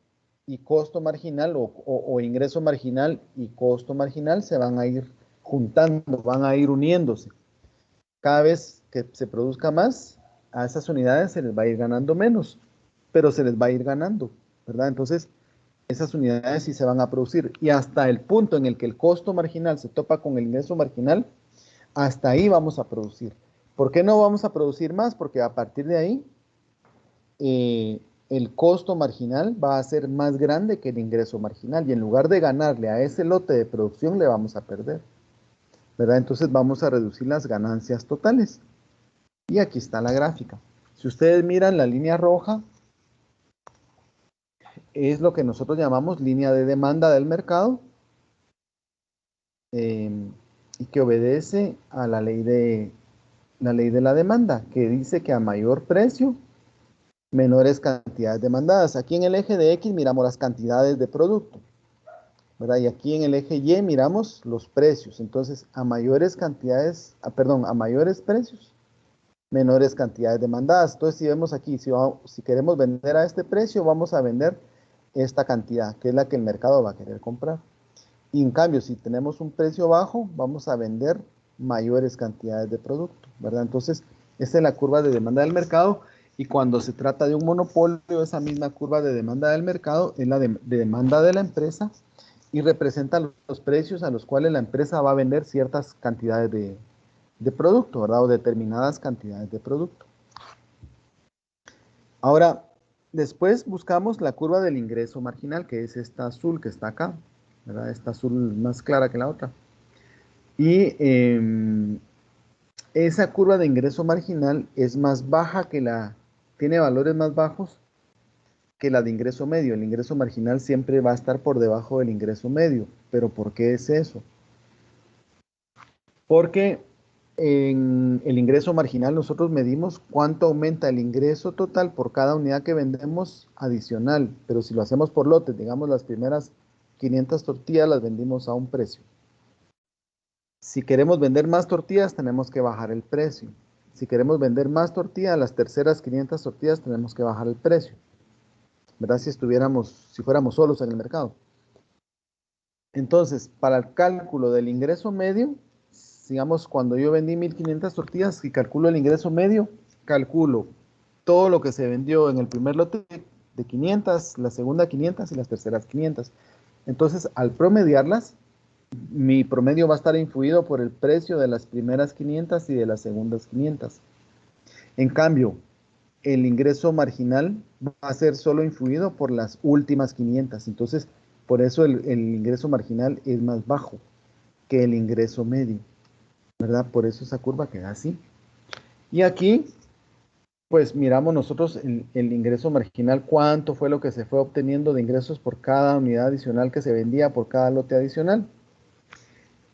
y costo marginal o ingreso marginal y costo marginal se van a ir juntando, van a ir uniéndose. Cada vez que se produzca más, a esas unidades se les va a ir ganando menos, pero se les va a ir ganando, ¿verdad? Entonces, esas unidades sí se van a producir y hasta el punto en el que el costo marginal se topa con el ingreso marginal, hasta ahí vamos a producir. ¿Por qué no vamos a producir más? Porque a partir de ahí el costo marginal va a ser más grande que el ingreso marginal y en lugar de ganarle a ese lote de producción le vamos a perder, ¿verdad? Entonces vamos a reducir las ganancias totales. Y aquí está la gráfica. Si ustedes miran la línea roja, es lo que nosotros llamamos línea de demanda del mercado y que obedece a la ley de la demanda, que dice que a mayor precio, menores cantidades demandadas. Aquí en el eje de X miramos las cantidades de producto, ¿verdad? Y aquí en el eje Y miramos los precios. Entonces, a mayores cantidades, a mayores precios, menores cantidades demandadas. Entonces, si vemos aquí, si queremos vender a este precio, vamos a vender esta cantidad, que es la que el mercado va a querer comprar. Y en cambio, si tenemos un precio bajo, vamos a vender mayores cantidades de producto, ¿verdad? Entonces, esta es la curva de demanda del mercado y cuando se trata de un monopolio, esa misma curva de demanda del mercado es la de demanda de la empresa y representa los precios a los cuales la empresa va a vender ciertas cantidades de producto, ¿verdad? O determinadas cantidades de producto. Ahora, después buscamos la curva del ingreso marginal, que es esta azul que está acá, ¿verdad? Esta azul más clara que la otra. Y esa curva de ingreso marginal es más baja que tiene valores más bajos que la de ingreso medio. El ingreso marginal siempre va a estar por debajo del ingreso medio. ¿Pero por qué es eso? Porque en el ingreso marginal nosotros medimos cuánto aumenta el ingreso total por cada unidad que vendemos adicional. Pero si lo hacemos por lotes, digamos las primeras 500 tortillas las vendimos a un precio. Si queremos vender más tortillas, tenemos que bajar el precio. Si queremos vender más tortillas, las terceras 500 tortillas tenemos que bajar el precio. ¿Verdad? Si fuéramos solos en el mercado. Entonces, para el cálculo del ingreso medio, digamos, cuando yo vendí 1500 tortillas y calculo el ingreso medio, calculo todo lo que se vendió en el primer lote de 500, la segunda 500 y las terceras 500. Entonces, al promediarlas, mi promedio va a estar influido por el precio de las primeras 500 y de las segundas 500. En cambio, el ingreso marginal va a ser solo influido por las últimas 500. Entonces, por eso el ingreso marginal es más bajo que el ingreso medio, ¿verdad? Por eso esa curva queda así. Y aquí, pues miramos nosotros el ingreso marginal, cuánto fue lo que se fue obteniendo de ingresos por cada unidad adicional que se vendía por cada lote adicional.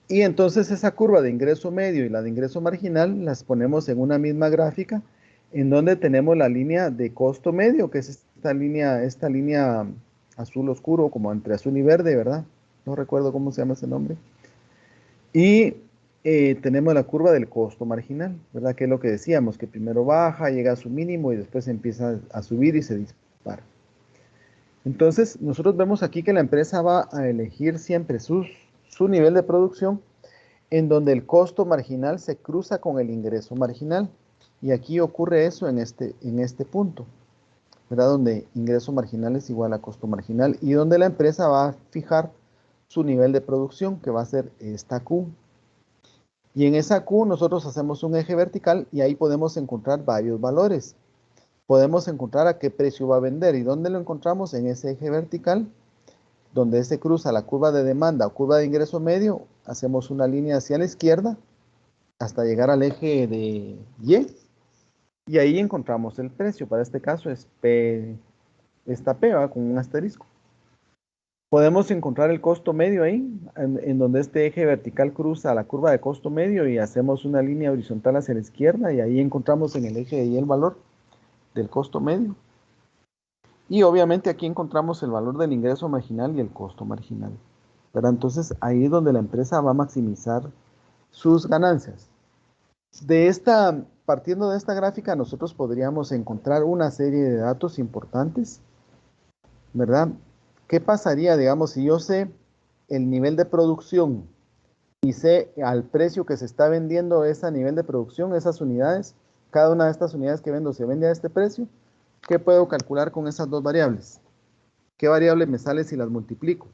Y entonces esa curva de ingreso medio y la de ingreso marginal las ponemos en una misma gráfica en donde tenemos la línea de costo medio, que es esta línea azul oscuro, como entre azul y verde, ¿verdad? No recuerdo cómo se llama ese nombre. Y tenemos la curva del costo marginal, ¿verdad? Que es lo que decíamos, que primero baja, llega a su mínimo y después empieza a subir y se dispara. Entonces, nosotros vemos aquí que la empresa va a elegir siempre su nivel de producción en donde el costo marginal se cruza con el ingreso marginal. Y aquí ocurre eso en este punto, ¿verdad? Donde ingreso marginal es igual a costo marginal y donde la empresa va a fijar su nivel de producción, que va a ser esta Q. Y en esa Q nosotros hacemos un eje vertical y ahí podemos encontrar varios valores. Podemos encontrar a qué precio va a vender. ¿Y dónde lo encontramos? En ese eje vertical, donde se cruza la curva de demanda o curva de ingreso medio, hacemos una línea hacia la izquierda hasta llegar al eje de Y. Y ahí encontramos el precio. Para este caso es P, esta P, ¿va? Con un asterisco. Podemos encontrar el costo medio ahí, en donde este eje vertical cruza la curva de costo medio y hacemos una línea horizontal hacia la izquierda y ahí encontramos en el eje de Y el valor del costo medio. Y obviamente aquí encontramos el valor del ingreso marginal y el costo marginal, ¿verdad? Entonces ahí es donde la empresa va a maximizar sus ganancias. Partiendo de esta gráfica, nosotros podríamos encontrar una serie de datos importantes, ¿verdad? ¿Qué pasaría, digamos, si yo sé el nivel de producción y sé al precio que se está vendiendo ese nivel de producción, esas unidades, cada una de estas unidades que vendo se vende a este precio? ¿Qué puedo calcular con esas dos variables? ¿Qué variable me sale si las multiplico?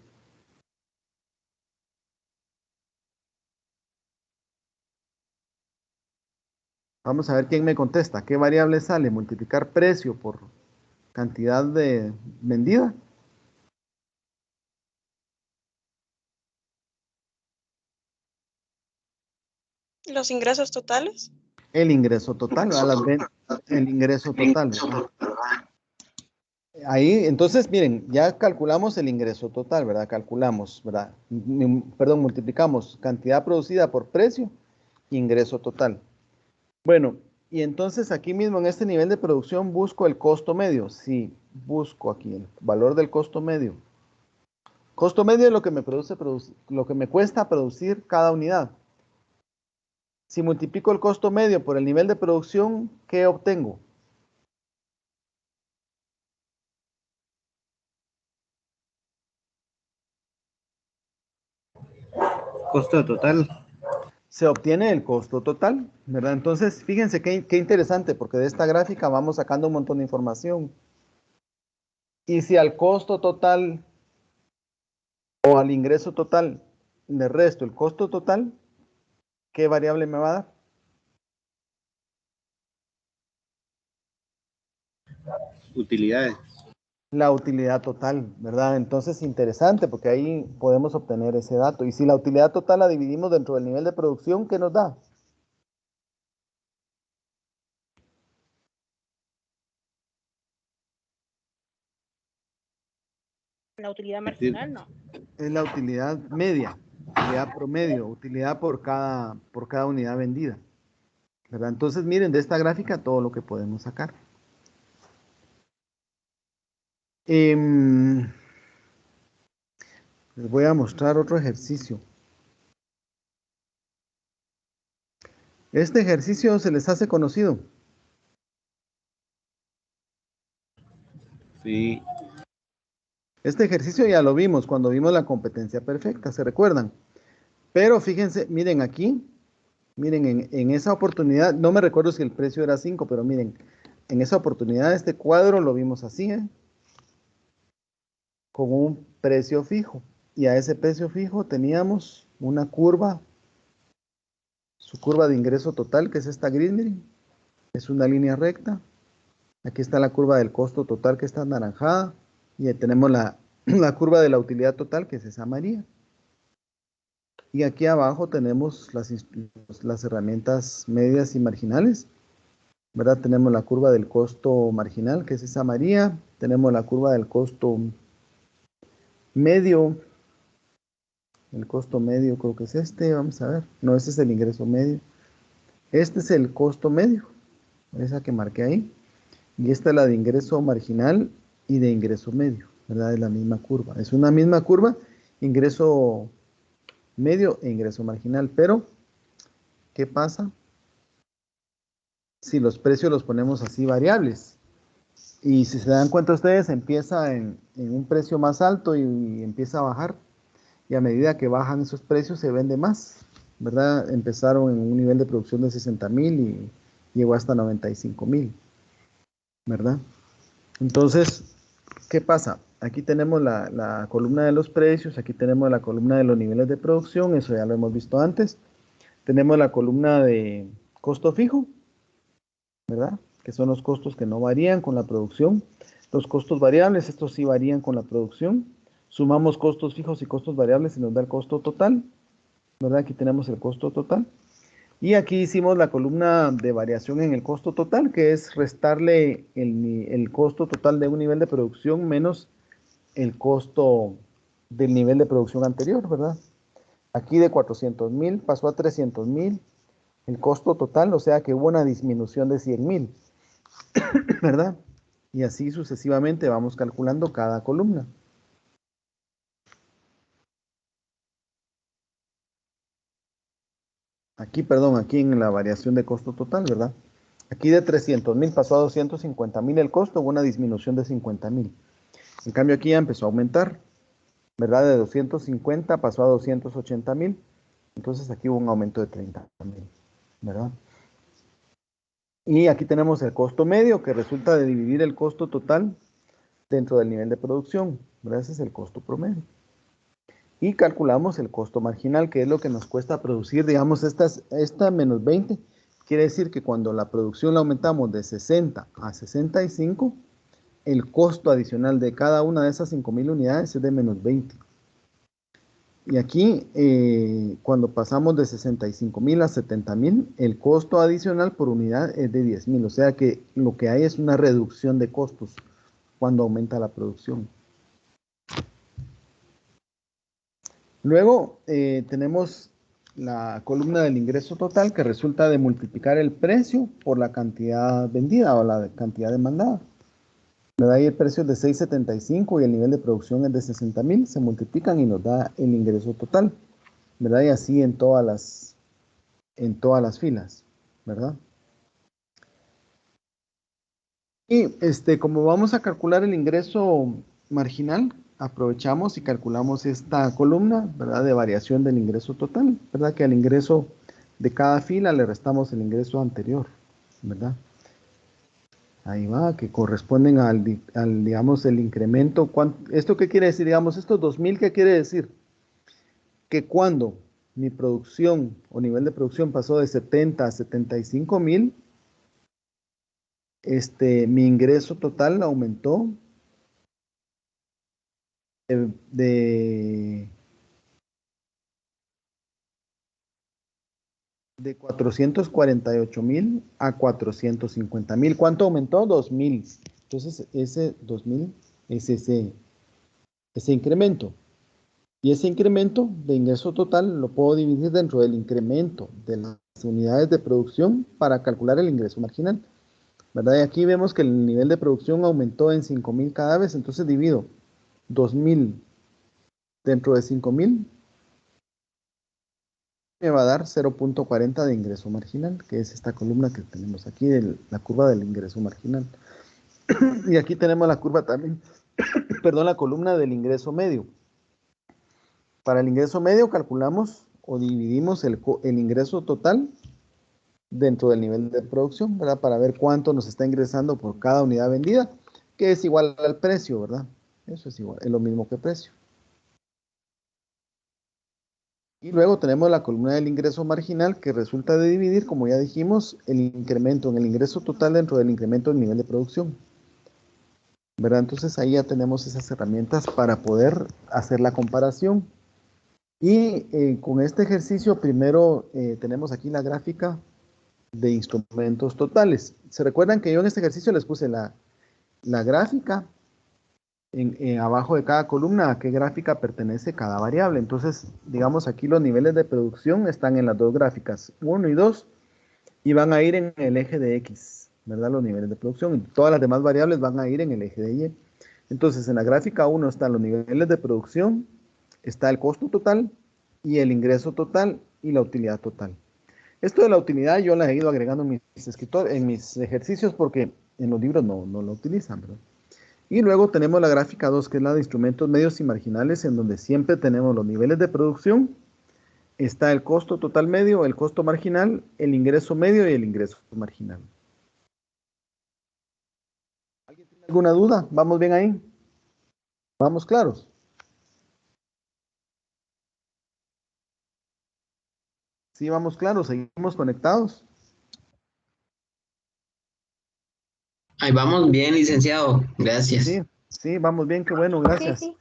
Vamos a ver quién me contesta. ¿Qué variable sale? Multiplicar precio por cantidad de vendida. Los ingresos totales. El ingreso total, el ingreso total, ¿verdad? Ahí, entonces, miren, ya calculamos el ingreso total, ¿verdad? Calculamos, ¿verdad? Perdón, multiplicamos cantidad producida por precio, ingreso total. Bueno, y entonces aquí mismo en este nivel de producción busco el costo medio. Sí, busco aquí el valor del costo medio. Costo medio es lo que lo que me cuesta producir cada unidad. Si multiplico el costo medio por el nivel de producción, ¿qué obtengo? Costo total. Se obtiene el costo total, ¿verdad? Entonces, fíjense qué interesante, porque de esta gráfica vamos sacando un montón de información. Y si al costo total o al ingreso total le resto el costo total, ¿qué variable me va a dar? Utilidades. La utilidad total, ¿verdad? Entonces, interesante, porque ahí podemos obtener ese dato. Y si la utilidad total la dividimos dentro del nivel de producción, ¿qué nos da? La utilidad marginal, no. Es la utilidad media, utilidad promedio, utilidad por cada unidad vendida, ¿verdad? Entonces, miren de esta gráfica todo lo que podemos sacar. Les voy a mostrar otro ejercicio. Este ejercicio se les hace conocido. Sí. Este ejercicio ya lo vimos cuando vimos la competencia perfecta, ¿se recuerdan? Pero fíjense, miren aquí, miren en esa oportunidad, no me recuerdo si el precio era 5, pero miren, en esa oportunidad este cuadro lo vimos así, con un precio fijo. Y a ese precio fijo teníamos una curva, su curva de ingreso total, que es esta gris, miren, es una línea recta. Aquí está la curva del costo total, que está anaranjada, y ahí tenemos la curva de la utilidad total, que es esa amarilla. Y aquí abajo tenemos las herramientas medias y marginales, ¿verdad? Tenemos la curva del costo marginal, que es esa amarilla. Tenemos la curva del costo medio. El costo medio creo que es este, vamos a ver. No, este es el ingreso medio. Este es el costo medio, esa que marqué ahí. Y esta es la de ingreso marginal y de ingreso medio, ¿verdad? Es la misma curva. Es una misma curva, ingreso medio e ingreso marginal. Pero, ¿qué pasa si los precios los ponemos así variables? Y si se dan cuenta ustedes, empieza en un precio más alto y empieza a bajar. Y a medida que bajan esos precios se vende más, ¿verdad? Empezaron en un nivel de producción de 60,000 y llegó hasta 95,000, ¿verdad? Entonces, ¿qué pasa? Aquí tenemos la columna de los precios, aquí tenemos la columna de los niveles de producción, eso ya lo hemos visto antes. Tenemos la columna de costo fijo, ¿verdad? Que son los costos que no varían con la producción. Los costos variables, estos sí varían con la producción. Sumamos costos fijos y costos variables y nos da el costo total, ¿verdad? Aquí tenemos el costo total. Y aquí hicimos la columna de variación en el costo total, que es restarle el costo total de un nivel de producción menos el costo del nivel de producción anterior, ¿verdad? Aquí de 400,000 pasó a 300,000 el costo total, o sea que hubo una disminución de 100,000, ¿verdad? Y así sucesivamente vamos calculando cada columna. Aquí, perdón, aquí en la variación de costo total, ¿verdad? Aquí de 300,000 pasó a 250,000 el costo, hubo una disminución de 50,000. En cambio aquí ya empezó a aumentar, ¿verdad? De 250 pasó a 280,000. Entonces aquí hubo un aumento de 30,000, ¿verdad? Y aquí tenemos el costo medio, que resulta de dividir el costo total dentro del nivel de producción, ¿verdad? Ese es el costo promedio. Y calculamos el costo marginal, que es lo que nos cuesta producir, digamos, esta menos 20, quiere decir que cuando la producción la aumentamos de 60 a 65, el costo adicional de cada una de esas 5,000 unidades es de menos 20. Y aquí, cuando pasamos de 65,000 a 70,000, el costo adicional por unidad es de 10,000. O sea que lo que hay es una reducción de costos cuando aumenta la producción. Luego tenemos la columna del ingreso total, que resulta de multiplicar el precio por la cantidad vendida o la cantidad demandada. ¿Verdad? Ahí el precio es de 6.75 y el nivel de producción es de 60,000, se multiplican y nos da el ingreso total, ¿verdad? Y así en todas las filas, ¿verdad? Y como vamos a calcular el ingreso marginal, aprovechamos y calculamos esta columna, ¿verdad? De variación del ingreso total, ¿verdad? Que al ingreso de cada fila le restamos el ingreso anterior, ¿verdad? Ahí va, que corresponden al digamos, el incremento. ¿Esto qué quiere decir? Digamos, estos 2,000, ¿qué quiere decir? Que cuando mi producción o nivel de producción pasó de 70 a 75,000, mi ingreso total aumentó de 448,000 a 450,000. ¿Cuánto aumentó? 2,000. Entonces, ese 2,000 es ese incremento. Y ese incremento de ingreso total lo puedo dividir dentro del incremento de las unidades de producción para calcular el ingreso marginal, ¿verdad? Y aquí vemos que el nivel de producción aumentó en 5,000 cada vez, entonces divido 2,000 dentro de 5,000, me va a dar 0,40 de ingreso marginal, que es esta columna que tenemos aquí, la curva del ingreso marginal. Y aquí tenemos la curva también, perdón, la columna del ingreso medio. Para el ingreso medio calculamos o dividimos el ingreso total dentro del nivel de producción, ¿verdad? Para ver cuánto nos está ingresando por cada unidad vendida, que es igual al precio, ¿verdad? Eso es igual, es lo mismo que precio. Y luego tenemos la columna del ingreso marginal, que resulta de dividir, como ya dijimos, el incremento en el ingreso total dentro del incremento del nivel de producción, ¿verdad? Entonces ahí ya tenemos esas herramientas para poder hacer la comparación. Y con este ejercicio primero tenemos aquí la gráfica de instrumentos totales. ¿Se recuerdan que yo en este ejercicio les puse la gráfica abajo de cada columna, a qué gráfica pertenece cada variable? Entonces, digamos aquí los niveles de producción están en las dos gráficas, 1 y 2, y van a ir en el eje de X, ¿verdad? Los niveles de producción. Y todas las demás variables van a ir en el eje de Y. Entonces, en la gráfica 1 están los niveles de producción, está el costo total y el ingreso total y la utilidad total. Esto de la utilidad yo la he ido agregando en mis ejercicios porque en los libros no lo utilizan, ¿verdad? Y luego tenemos la gráfica 2, que es la de instrumentos medios y marginales, en donde siempre tenemos los niveles de producción, está el costo total medio, el costo marginal, el ingreso medio y el ingreso marginal. ¿Alguien tiene alguna duda? ¿Vamos bien ahí? ¿Vamos claros? Sí, vamos claros, seguimos conectados. Ahí vamos bien, licenciado. Gracias. Sí, vamos bien, qué bueno, Sí, gracias. sí.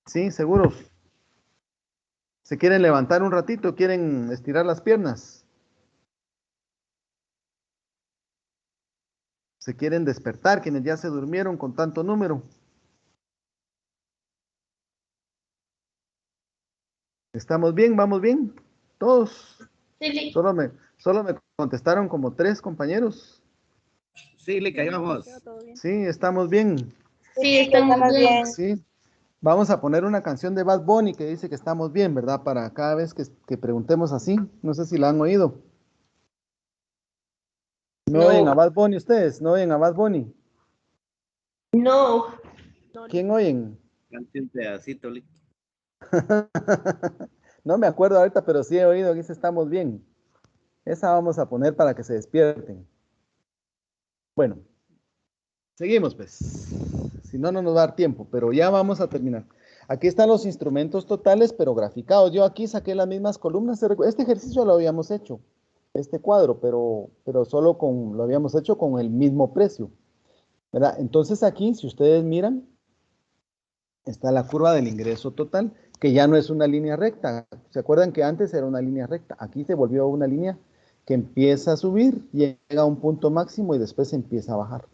Sí, seguros. ¿Se quieren levantar un ratito? ¿Quieren estirar las piernas? ¿Se quieren despertar quienes ya se durmieron con tanto número? ¿Estamos bien? ¿Vamos bien? ¿Todos? Sí, Solo me contestaron como 3 compañeros. Sí, le Sí, cayó a licenciado, vos. todo bien. Sí, estamos bien. sí, Sí, estamos estamos bien. bien. Sí. Vamos a poner una canción de Bad Bunny que dice que estamos bien, ¿verdad? Para cada vez que preguntemos así. No sé si la han oído. ¿No oyen a No, Bad Bunny ustedes? ¿No oyen a Bad Bunny? no. No, ¿Quién licenciado. oyen? Cante un pedacito, Lick. No me acuerdo ahorita, pero sí he oído que dice estamos bien. Esa vamos a poner para que se despierten. Bueno, seguimos pues. Si no, no nos va a dar tiempo, pero ya vamos a terminar. Aquí están los instrumentos totales, pero graficados. Yo aquí saqué las mismas columnas. Este ejercicio lo habíamos hecho, este cuadro, pero solo lo habíamos hecho con el mismo precio, ¿verdad? Entonces aquí, si ustedes miran, está la curva del ingreso total, que ya no es una línea recta. ¿Se acuerdan que antes era una línea recta? Aquí se volvió una línea que empieza a subir, llega a un punto máximo y después empieza a bajar,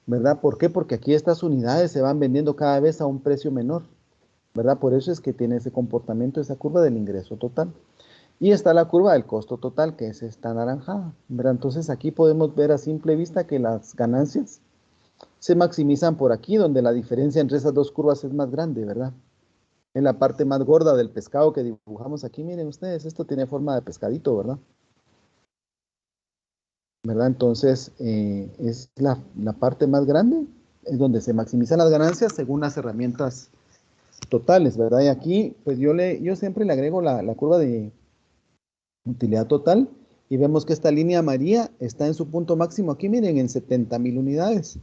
¿verdad? ¿Por qué? Porque aquí estas unidades se van vendiendo cada vez a un precio menor, ¿verdad? Por eso es que tiene ese comportamiento, esa curva del ingreso total. Y está la curva del costo total, que es esta naranjada, ¿verdad? Entonces aquí podemos ver a simple vista que las ganancias se maximizan por aquí, donde la diferencia entre esas dos curvas es más grande, ¿verdad? En la parte más gorda del pescado que dibujamos aquí, miren ustedes, esto tiene forma de pescadito, ¿verdad? ¿Verdad? Entonces, es la parte más grande, es donde se maximizan las ganancias según las herramientas totales, ¿verdad? Y aquí, pues yo siempre le agrego la curva de utilidad total y vemos que esta línea amarilla está en su punto máximo aquí, miren, en 70,000 unidades.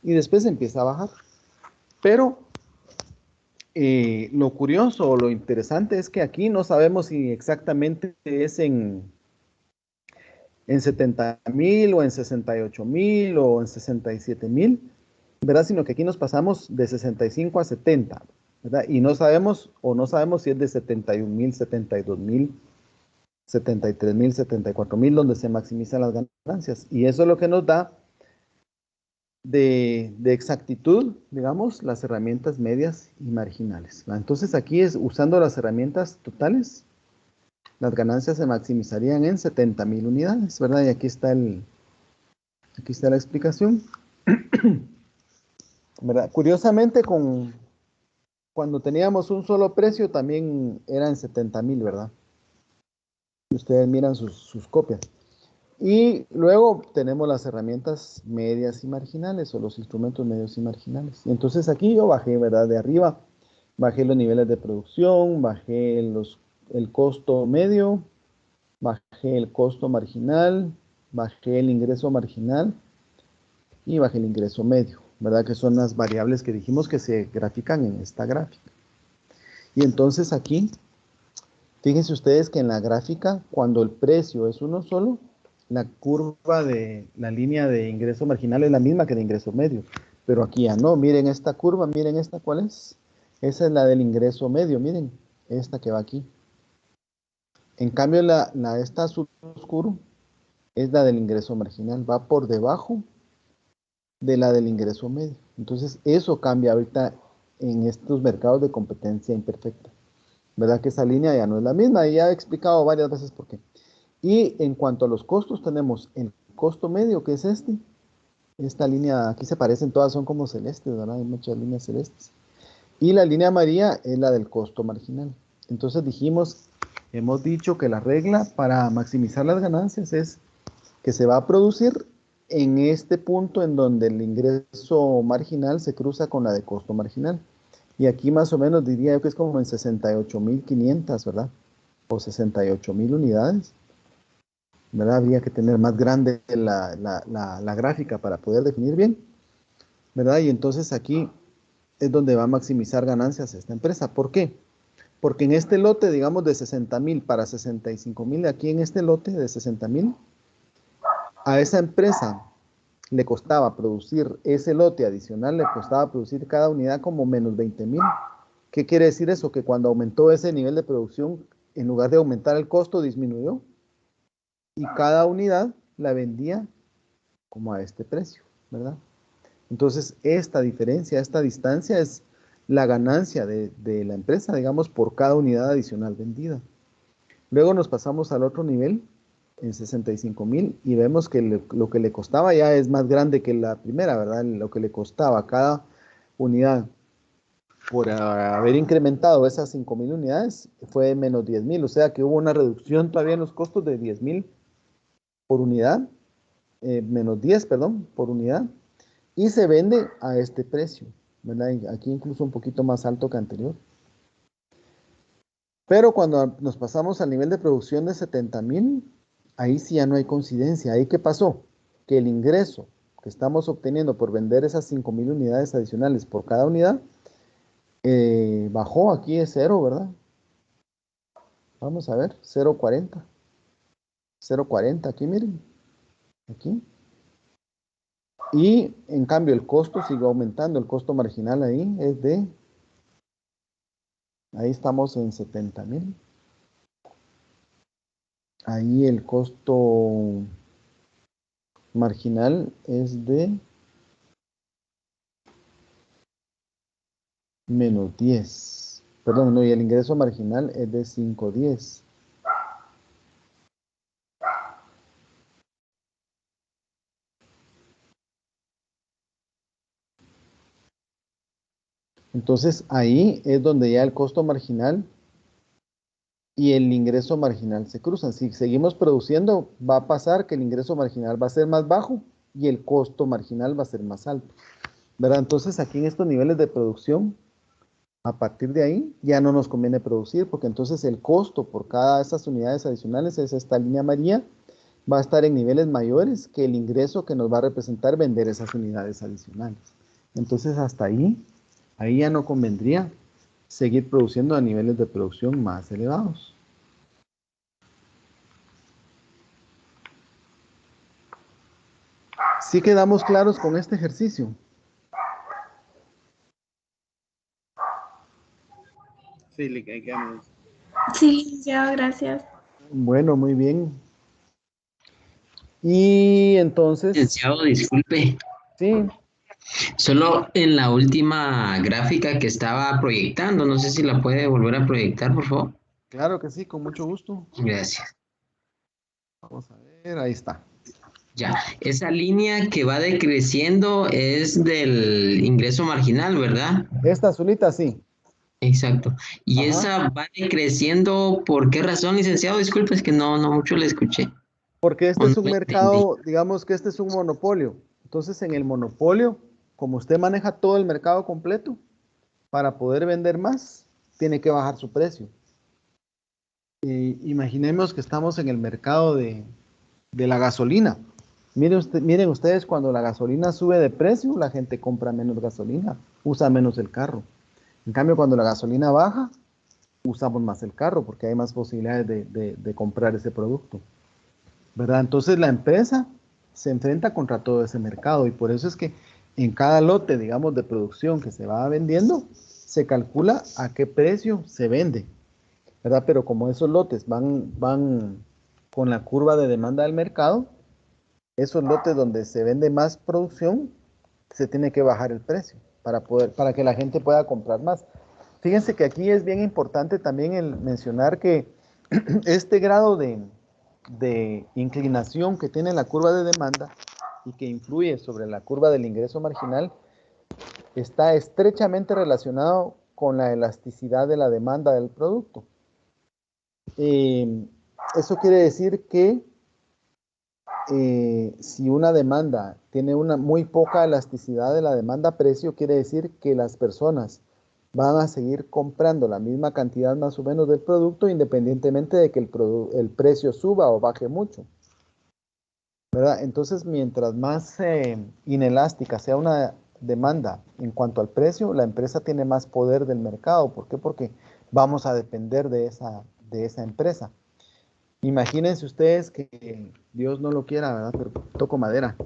Y después empieza a bajar. Pero lo curioso o lo interesante es que aquí no sabemos si exactamente es en 70,000 o en 68,000 o en 67,000, ¿verdad? Sino que aquí nos pasamos de 65 a 70, ¿verdad? Y no sabemos si es de 71,000, 72,000, 73,000, 74,000, donde se maximizan las ganancias. Y eso es lo que nos da de exactitud, digamos, las herramientas medias y marginales, ¿va? Entonces aquí es usando las herramientas totales, las ganancias se maximizarían en 70,000 unidades, ¿verdad? Y aquí está la explicación, ¿verdad? Curiosamente, cuando teníamos un solo precio, también eran 70,000, ¿verdad? Ustedes miran sus copias. Y luego tenemos las herramientas medias y marginales, o los instrumentos medios y marginales. Y entonces aquí yo bajé, ¿verdad? De arriba, bajé los niveles de producción, bajé el costo medio, bajé el costo marginal, bajé el ingreso marginal y bajé el ingreso medio, ¿verdad? Que son las variables que dijimos que se grafican en esta gráfica. Y entonces aquí, fíjense ustedes que en la gráfica, cuando el precio es uno solo, la curva de la línea de ingreso marginal es la misma que de ingreso medio. Pero aquí ya no, miren esta curva, miren esta, ¿cuál es? Esa es la del ingreso medio, miren, esta que va aquí. En cambio, esta azul oscuro es la del ingreso marginal, va por debajo de la del ingreso medio. Entonces, eso cambia ahorita en estos mercados de competencia imperfecta. ¿Verdad que esa línea ya no es la misma? Y ya he explicado varias veces por qué. Y en cuanto a los costos, tenemos el costo medio, que es este. Esta línea, aquí se parecen, todas son como celestes, ¿verdad? Hay muchas líneas celestes. Y la línea amarilla es la del costo marginal. Entonces hemos dicho que la regla para maximizar las ganancias es que se va a producir en este punto en donde el ingreso marginal se cruza con la de costo marginal. Y aquí más o menos diría yo que es como en 68,500, ¿verdad? O 68,000 unidades. ¿Verdad? Habría que tener más grande la gráfica para poder definir bien. ¿Verdad? Y entonces aquí es donde va a maximizar ganancias esta empresa. ¿Por qué? Porque en este lote, digamos, de 60,000 para 65,000, aquí en este lote de 60,000, a esa empresa le costaba producir ese lote adicional, le costaba producir cada unidad como menos 20,000. ¿Qué quiere decir eso? Que cuando aumentó ese nivel de producción, en lugar de aumentar el costo, disminuyó. Y cada unidad la vendía como a este precio, ¿verdad? Entonces, esta diferencia, esta distancia es la ganancia de la empresa, digamos, por cada unidad adicional vendida. Luego nos pasamos al otro nivel, en 65,000, y vemos que lo que le costaba ya es más grande que la primera, ¿verdad? Lo que le costaba cada unidad por haber incrementado esas 5,000 unidades fue menos 10,000, o sea que hubo una reducción todavía en los costos de 10,000 por unidad, menos 10, perdón, por unidad, y se vende a este precio, ¿verdad? Y aquí incluso un poquito más alto que anterior. Pero cuando nos pasamos al nivel de producción de 70,000, ahí sí ya no hay coincidencia. ¿Ahí qué pasó? Que el ingreso que estamos obteniendo por vender esas 5,000 unidades adicionales por cada unidad, bajó, aquí es 0, ¿verdad? Vamos a ver, 0,40. 0,40, aquí miren, aquí. Y en cambio el costo siguió aumentando, el costo marginal ahí es ahí estamos en 70,000. Ahí el costo marginal es de menos 10. Perdón, no, y el ingreso marginal es de 5,10. Entonces ahí es donde ya el costo marginal y el ingreso marginal se cruzan. Si seguimos produciendo, va a pasar que el ingreso marginal va a ser más bajo y el costo marginal va a ser más alto, ¿verdad? Entonces aquí en estos niveles de producción, a partir de ahí ya no nos conviene producir porque entonces el costo por cada de esas unidades adicionales es esta línea amarilla, va a estar en niveles mayores que el ingreso que nos va a representar vender esas unidades adicionales. Entonces hasta ahí ya no convendría seguir produciendo a niveles de producción más elevados. ¿Sí quedamos claros con este ejercicio? Sí, le caigamos. Sí, ya, gracias. Bueno, muy bien. Y entonces, Licenciado, disculpe. sí, Solo en la última gráfica que estaba proyectando, no sé si la puede volver a proyectar, por favor. Claro que sí, con mucho gusto. Gracias. Vamos a ver, ahí está. Ya, esa línea que va decreciendo es del ingreso marginal, ¿verdad? Esta azulita, sí. Exacto. Y Ajá. esa va decreciendo, ¿por qué razón, licenciado? Disculpe, es que no mucho le escuché. Porque O este no es un le entendí. mercado, digamos que este es un monopolio. Entonces, en el monopolio, como usted maneja todo el mercado completo, para poder vender más, tiene que bajar su precio. Imaginemos que estamos en el mercado de la gasolina. Miren ustedes, cuando la gasolina sube de precio, la gente compra menos gasolina, usa menos el carro. En cambio, cuando la gasolina baja, usamos más el carro porque hay más posibilidades de comprar ese producto, ¿verdad? Entonces la empresa se enfrenta contra todo ese mercado y por eso es que en cada lote, digamos, de producción que se va vendiendo, se calcula a qué precio se vende, ¿verdad? Pero como esos lotes van con la curva de demanda del mercado, esos lotes donde se vende más producción, se tiene que bajar el precio para que la gente pueda comprar más. Fíjense que aquí es bien importante también el mencionar que este grado de inclinación que tiene la curva de demanda y que influye sobre la curva del ingreso marginal está estrechamente relacionado con la elasticidad de la demanda del producto. Eso quiere decir que si una demanda tiene una muy poca elasticidad de la demanda-precio, quiere decir que las personas van a seguir comprando la misma cantidad más o menos del producto independientemente de que el precio suba o baje mucho, ¿verdad? Entonces, mientras más inelástica sea una demanda en cuanto al precio, la empresa tiene más poder del mercado. ¿Por qué? Porque vamos a depender de esa empresa. Imagínense ustedes que Dios no lo quiera, ¿verdad? Pero toco madera,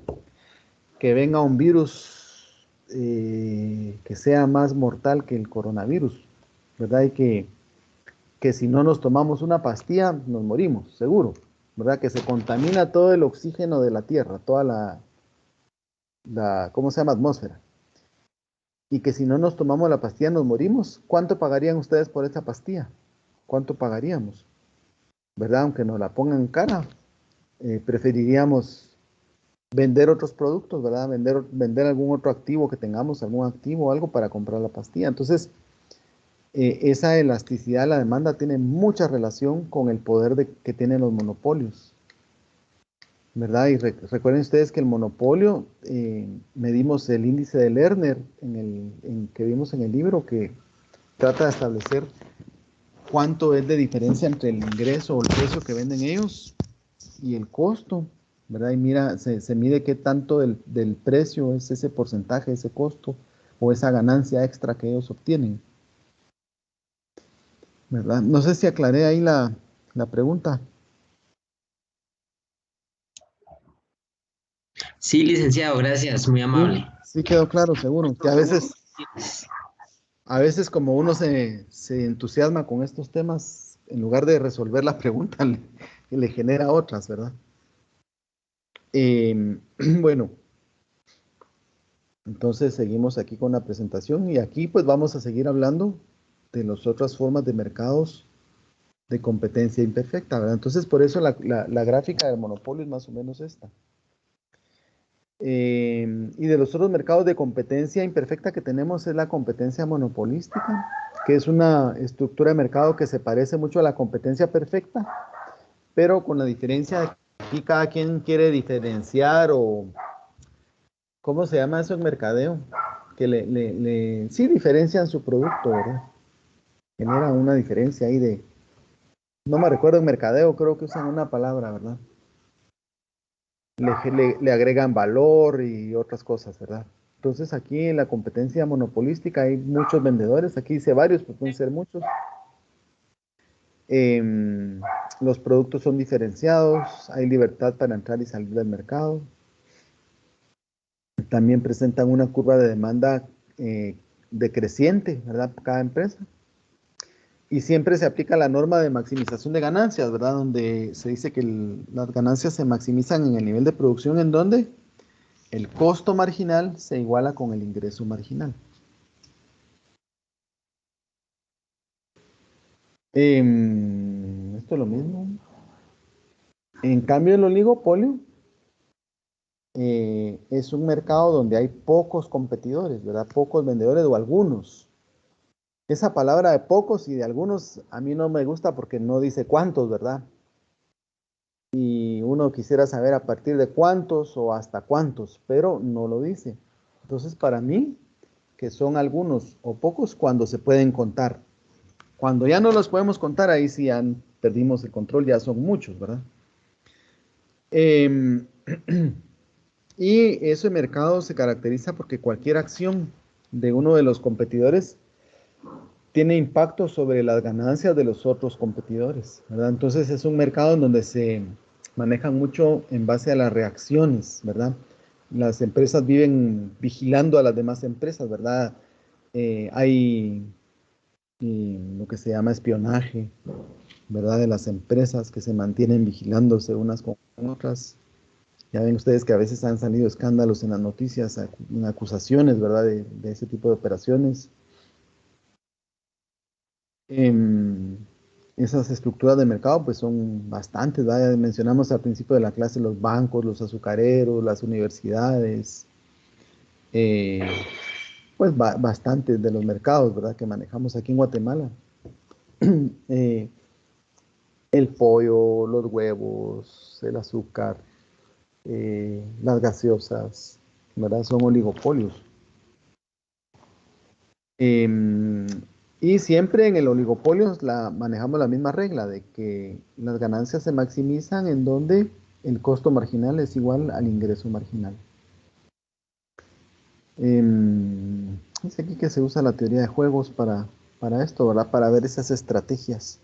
que venga un virus que sea más mortal que el coronavirus, ¿verdad? Y que si no nos tomamos una pastilla nos morimos, seguro, ¿verdad? Que se contamina todo el oxígeno de la Tierra, toda ¿cómo se llama? Atmósfera. Y que si no nos tomamos la pastilla nos morimos. ¿Cuánto pagarían ustedes por esa pastilla? ¿Cuánto pagaríamos? ¿Verdad? Aunque nos la pongan cara, preferiríamos vender otros productos, ¿verdad? Vender algún otro activo que tengamos, algún activo o algo para comprar la pastilla. Entonces, esa elasticidad de la demanda tiene mucha relación con el poder que tienen los monopolios, ¿verdad? Y recuerden ustedes que el monopolio, medimos el índice de Lerner que vimos en el libro, que trata de establecer cuánto es de diferencia entre el ingreso o el precio que venden ellos y el costo, ¿verdad? Y mira, se mide qué tanto del precio es ese porcentaje, ese costo o esa ganancia extra que ellos obtienen, ¿verdad? No sé si aclaré ahí la pregunta. Sí, licenciado, gracias, muy amable. Sí quedó claro, seguro, que a veces como uno se entusiasma con estos temas, en lugar de resolver la pregunta, le genera otras, ¿verdad? Bueno, entonces seguimos aquí con la presentación y aquí pues vamos a seguir hablando de las otras formas de mercados de competencia imperfecta, ¿verdad? Entonces por eso la gráfica del monopolio es más o menos esta. Y de los otros mercados de competencia imperfecta que tenemos es la competencia monopolística, que es una estructura de mercado que se parece mucho a la competencia perfecta, pero con la diferencia de que aquí cada quien quiere diferenciar o, ¿cómo se llama eso en mercadeo? Que sí diferencian su producto, ¿verdad? Generan una diferencia ahí no me recuerdo en mercadeo, creo que usan una palabra, ¿verdad? Le agregan valor y otras cosas, ¿verdad? Entonces aquí en la competencia monopolística hay muchos vendedores, aquí dice varios, pero pueden ser muchos. Los productos son diferenciados, hay libertad para entrar y salir del mercado. También presentan una curva de demanda decreciente, ¿verdad? Cada empresa. Y siempre se aplica la norma de maximización de ganancias, ¿verdad? Donde se dice que las ganancias se maximizan en el nivel de producción, ¿en dónde? el costo marginal se iguala con el ingreso marginal. Esto es lo mismo. En cambio, el oligopolio es un mercado donde hay pocos competidores, ¿verdad? Pocos vendedores o algunos. Esa palabra de pocos y de algunos a mí no me gusta porque no dice cuántos, ¿verdad? Y uno quisiera saber a partir de cuántos o hasta cuántos, pero no lo dice. Entonces, para mí, que son algunos o pocos cuando se pueden contar. Cuando ya no los podemos contar, ahí sí ya perdimos el control, ya son muchos, ¿verdad? Em, y ese mercado se caracteriza porque cualquier acción de uno de los competidores tiene impacto sobre las ganancias de los otros competidores, ¿verdad? Entonces es un mercado en donde se manejan mucho en base a las reacciones, ¿verdad? Las empresas viven vigilando a las demás empresas, ¿verdad? Hay lo que se llama espionaje, ¿verdad? De las empresas que se mantienen vigilándose unas con otras. Ya ven ustedes que a veces han salido escándalos en las noticias, en acusaciones, ¿verdad? De ese tipo de operaciones. Esas estructuras de mercado pues son bastantes, ¿verdad? Mencionamos al principio de la clase los bancos, los azucareros, las universidades, eh, pues bastantes de los mercados, ¿verdad? Que manejamos aquí en Guatemala. Eh, el pollo, los huevos, el azúcar, las gaseosas, ¿verdad? Son oligopolios. Em, y siempre en el oligopolio manejamos la misma regla de que las ganancias se maximizan en donde el costo marginal es igual al ingreso marginal. Es aquí que se usa la teoría de juegos para esto, ¿verdad? Para ver esas estrategias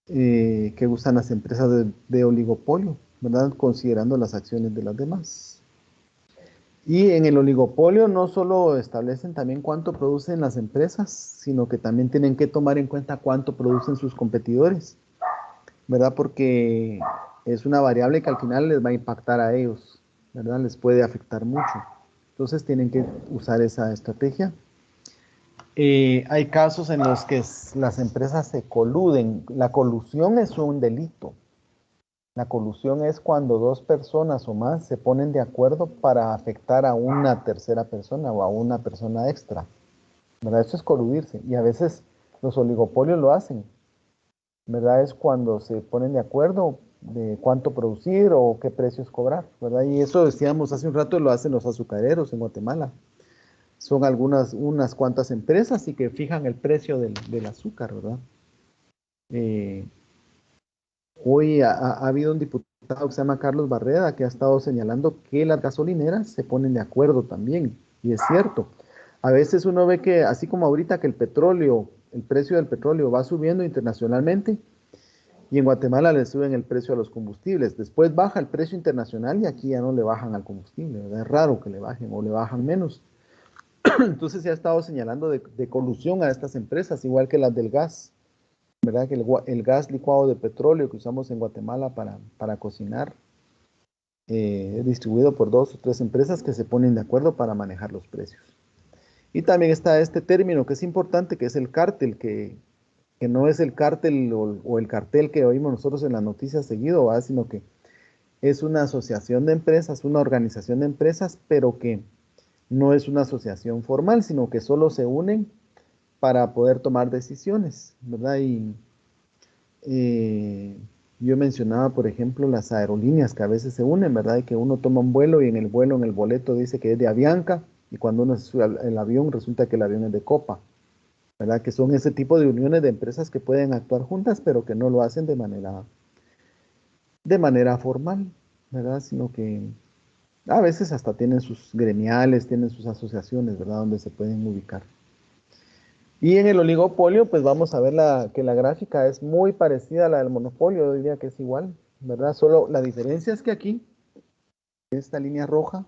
que usan las empresas de oligopolio, ¿verdad? Considerando las acciones de las demás. Y en el oligopolio no solo establecen también cuánto producen las empresas, sino que también tienen que tomar en cuenta cuánto producen sus competidores, ¿verdad? Porque es una variable que al final les va a impactar a ellos, ¿verdad? Les puede afectar mucho. Entonces tienen que usar esa estrategia. Hay casos en los que las empresas se coluden. La colusión es un delito. La colusión es cuando dos personas o más se ponen de acuerdo para afectar a una tercera persona o a una persona extra, ¿verdad? Eso es coludirse y a veces los oligopolios lo hacen, ¿verdad? Es cuando se ponen de acuerdo de cuánto producir o qué precios cobrar, ¿verdad? Y eso decíamos hace un rato, lo hacen los azucareros en Guatemala. Son unas cuantas empresas y que fijan el precio del azúcar, ¿verdad? Hoy ha habido un diputado que se llama Carlos Barreda que ha estado señalando que las gasolineras se ponen de acuerdo también. Y es cierto. A veces uno ve que, así como ahorita que el petróleo, el precio del petróleo va subiendo internacionalmente, y en Guatemala le suben el precio a los combustibles. Después baja el precio internacional y aquí ya no le bajan al combustible, ¿verdad? Es raro que le bajen o le bajan menos. Entonces se ha estado señalando de colusión a estas empresas, igual que las del gas. ¿Verdad? Que el gas licuado de petróleo que usamos en Guatemala para cocinar es distribuido por 2 o 3 empresas que se ponen de acuerdo para manejar los precios. Y también está este término que es importante, que es el cártel, que no es el cártel o el cartel que oímos nosotros en las noticias seguido, ¿verdad? Sino que es una asociación de empresas, una organización de empresas, pero que no es una asociación formal, sino que solo se unen para poder tomar decisiones, ¿verdad? Y yo mencionaba, por ejemplo, las aerolíneas que a veces se unen, ¿verdad? Y que uno toma un vuelo y en el vuelo, en el boleto dice que es de Avianca y cuando uno se sube al avión resulta que el avión es de Copa, ¿verdad? Que son ese tipo de uniones de empresas que pueden actuar juntas, pero que no lo hacen de manera formal, ¿verdad? Sino que a veces hasta tienen sus gremiales, tienen sus asociaciones, ¿verdad? Donde se pueden ubicar. Y en el oligopolio, pues vamos a ver que la gráfica es muy parecida a la del monopolio, yo diría que es igual, ¿verdad? Solo la diferencia es que aquí, esta línea roja,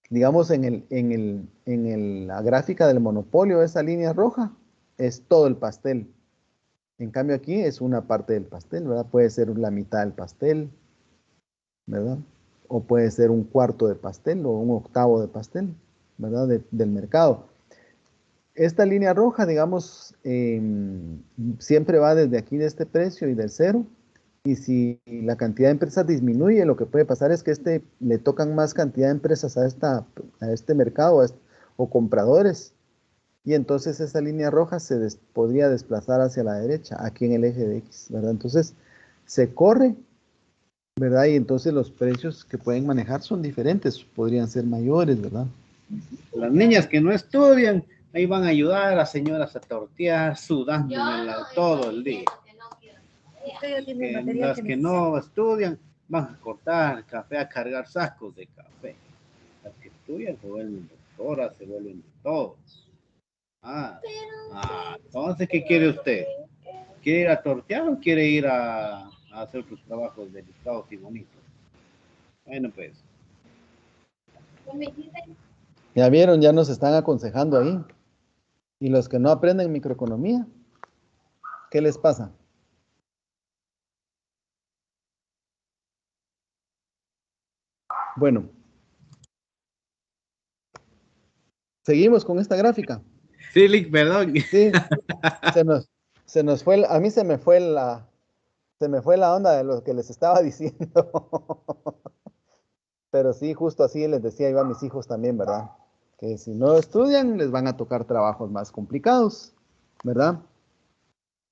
digamos la gráfica del monopolio, esa línea roja es todo el pastel. En cambio aquí es una parte del pastel, ¿verdad? Puede ser la mitad del pastel, ¿verdad? o puede ser un cuarto de pastel o un octavo de pastel, ¿verdad? Del mercado. Esta línea roja, digamos, siempre va desde aquí de este precio y del cero. Y si la cantidad de empresas disminuye, lo que puede pasar es que le tocan más cantidad de empresas a este mercado o compradores. Y entonces esa línea roja podría desplazar hacia la derecha, aquí en el eje de X, ¿verdad? Entonces se corre, ¿verdad? Y entonces los precios que pueden manejar son diferentes, podrían ser mayores, ¿verdad? Las niñas que no estudian, ahí van a ayudar a las señoras a tortear, sudando todo el día. Las que no estudian van a cortar café, a cargar sacos de café. Las que estudian se vuelven doctoras, se vuelven todos. Entonces, ¿qué quiere usted? ¿Quiere ir a tortear o quiere ir a hacer sus trabajos delicados y bonitos? Bueno, pues. Ya vieron, ya nos están aconsejando ahí. Y los que no aprenden microeconomía, ¿qué les pasa? Bueno, seguimos con esta gráfica. Sí, Lick, perdón. Sí, se nos fue, a mí se me fue la onda de lo que les estaba diciendo. Pero sí, justo así les decía yo a mis hijos también, ¿verdad? Que si no estudian, les van a tocar trabajos más complicados, ¿verdad?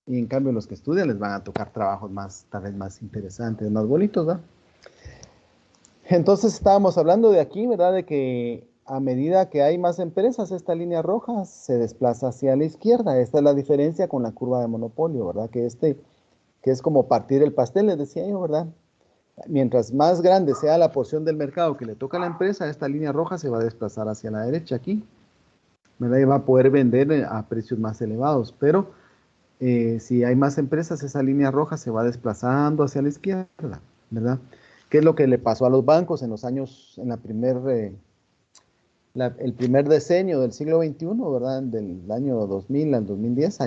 Y en cambio los que estudian les van a tocar trabajos tal vez más interesantes, más bonitos, ¿verdad? Entonces estábamos hablando de aquí, ¿verdad? De que a medida que hay más empresas, esta línea roja se desplaza hacia la izquierda. Esta es la diferencia con la curva de monopolio, ¿verdad? Que es como partir el pastel, les decía yo, ¿verdad? Mientras más grande sea la porción del mercado que le toca a la empresa, esta línea roja se va a desplazar hacia la derecha aquí, ¿verdad? Y va a poder vender a precios más elevados. Pero si hay más empresas, esa línea roja se va desplazando hacia la izquierda, ¿verdad? ¿Qué es lo que le pasó a los bancos en los años, en el primer decenio del siglo XXI, ¿verdad? Del año 2000 al 2010,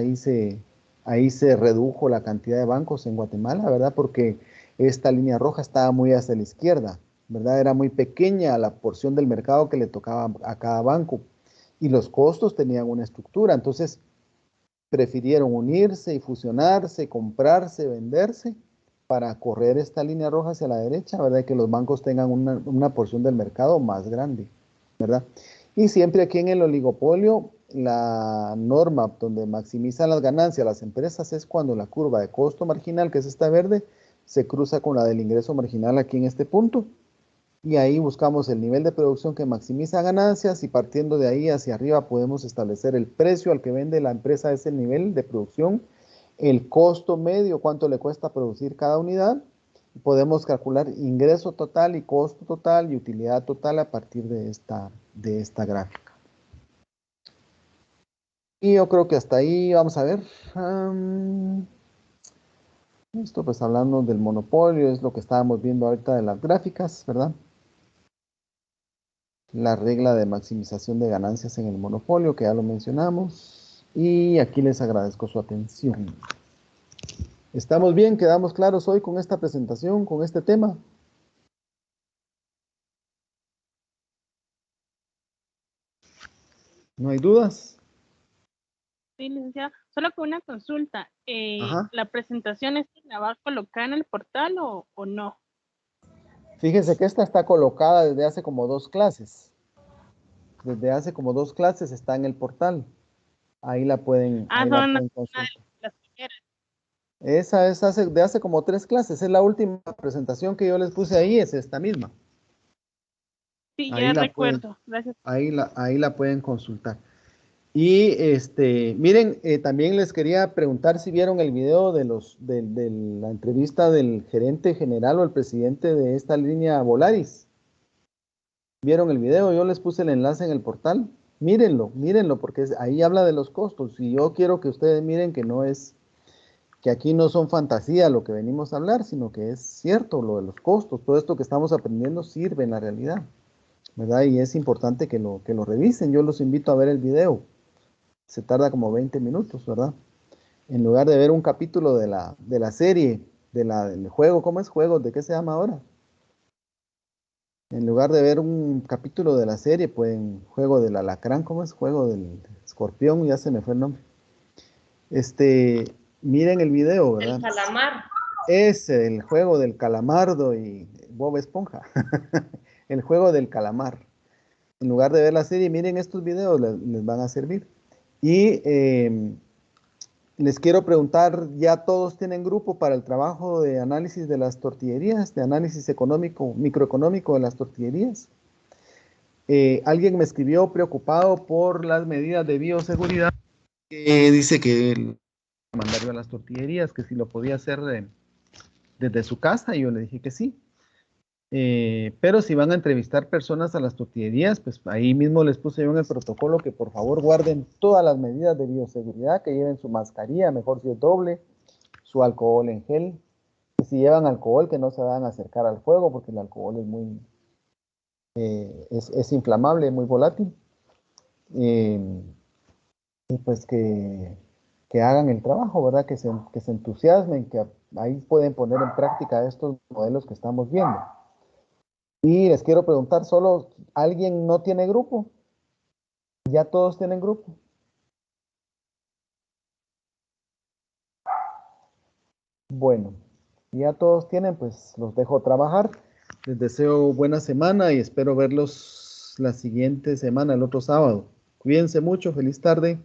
ahí se redujo la cantidad de bancos en Guatemala, ¿verdad? Porque esta línea roja estaba muy hacia la izquierda, ¿verdad? Era muy pequeña la porción del mercado que le tocaba a cada banco y los costos tenían una estructura, entonces prefirieron unirse y fusionarse, comprarse, venderse para correr esta línea roja hacia la derecha, ¿verdad? Y que los bancos tengan una porción del mercado más grande, ¿verdad? Y siempre aquí en el oligopolio, la norma donde maximizan las ganancias las empresas es cuando la curva de costo marginal, que es esta verde, se cruza con la del ingreso marginal aquí en este punto. Y ahí buscamos el nivel de producción que maximiza ganancias y partiendo de ahí hacia arriba podemos establecer el precio al que vende la empresa a ese nivel de producción, el costo medio, cuánto le cuesta producir cada unidad. Podemos calcular ingreso total y costo total y utilidad total a partir de esta gráfica. Y yo creo que hasta ahí vamos a ver. Esto pues hablando del monopolio, es lo que estábamos viendo ahorita de las gráficas, ¿verdad? La regla de maximización de ganancias en el monopolio, que ya lo mencionamos. Y aquí les agradezco su atención. ¿Estamos bien? ¿Quedamos claros hoy con esta presentación, con este tema? ¿No hay dudas? Sí, licenciada. Solo con una consulta. ¿La presentación la va a colocar en el portal o no? Fíjense que esta está colocada desde hace como 2 clases. Desde hace como 2 clases está en el portal. Ahí la pueden, consultar. Las primeras. Esa es de hace como 3 clases. Es la última presentación que yo les puse ahí, es esta misma. Sí, ya recuerdo. Gracias. Ahí la pueden consultar. Y miren, también les quería preguntar si vieron el video de la entrevista del gerente general o el presidente de esta línea Volaris. ¿Vieron el video? Yo les puse el enlace en el portal. Mírenlo, porque ahí habla de los costos. Y yo quiero que ustedes miren que aquí no son fantasía lo que venimos a hablar, sino que es cierto lo de los costos. Todo esto que estamos aprendiendo sirve en la realidad, ¿verdad? Y es importante que lo revisen. Yo los invito a ver el video. Se tarda como 20 minutos, ¿verdad? En lugar de ver un capítulo de la serie, del juego, ¿cómo es juego? ¿De qué se llama ahora? En lugar de ver un capítulo de la serie, pueden juego del alacrán, ¿cómo es? Juego del escorpión, ya se me fue el nombre. Miren el video, ¿verdad? El calamar. Ese, el juego del calamardo y Bob Esponja. El juego del calamar. En lugar de ver la serie, miren estos videos, les van a servir. Y les quiero preguntar, ¿ya todos tienen grupo para el trabajo de análisis de las tortillerías, de análisis económico, microeconómico de las tortillerías? Alguien me escribió preocupado por las medidas de bioseguridad. Dice que mandaría a las tortillerías, que si lo podía hacer desde su casa, y yo le dije que sí. Pero si van a entrevistar personas a las tortillerías, pues ahí mismo les puse yo en el protocolo que por favor guarden todas las medidas de bioseguridad, que lleven su mascarilla, mejor si es doble, su alcohol en gel, y si llevan alcohol que no se van a acercar al fuego, porque el alcohol es muy, es inflamable, muy volátil, y pues que hagan el trabajo, ¿verdad? Que se entusiasmen, que ahí pueden poner en práctica estos modelos que estamos viendo. Y les quiero preguntar, ¿solo alguien no tiene grupo? ¿Ya todos tienen grupo? Bueno, ya todos tienen, pues los dejo trabajar. Les deseo buena semana y espero verlos la siguiente semana, el otro sábado. Cuídense mucho, feliz tarde.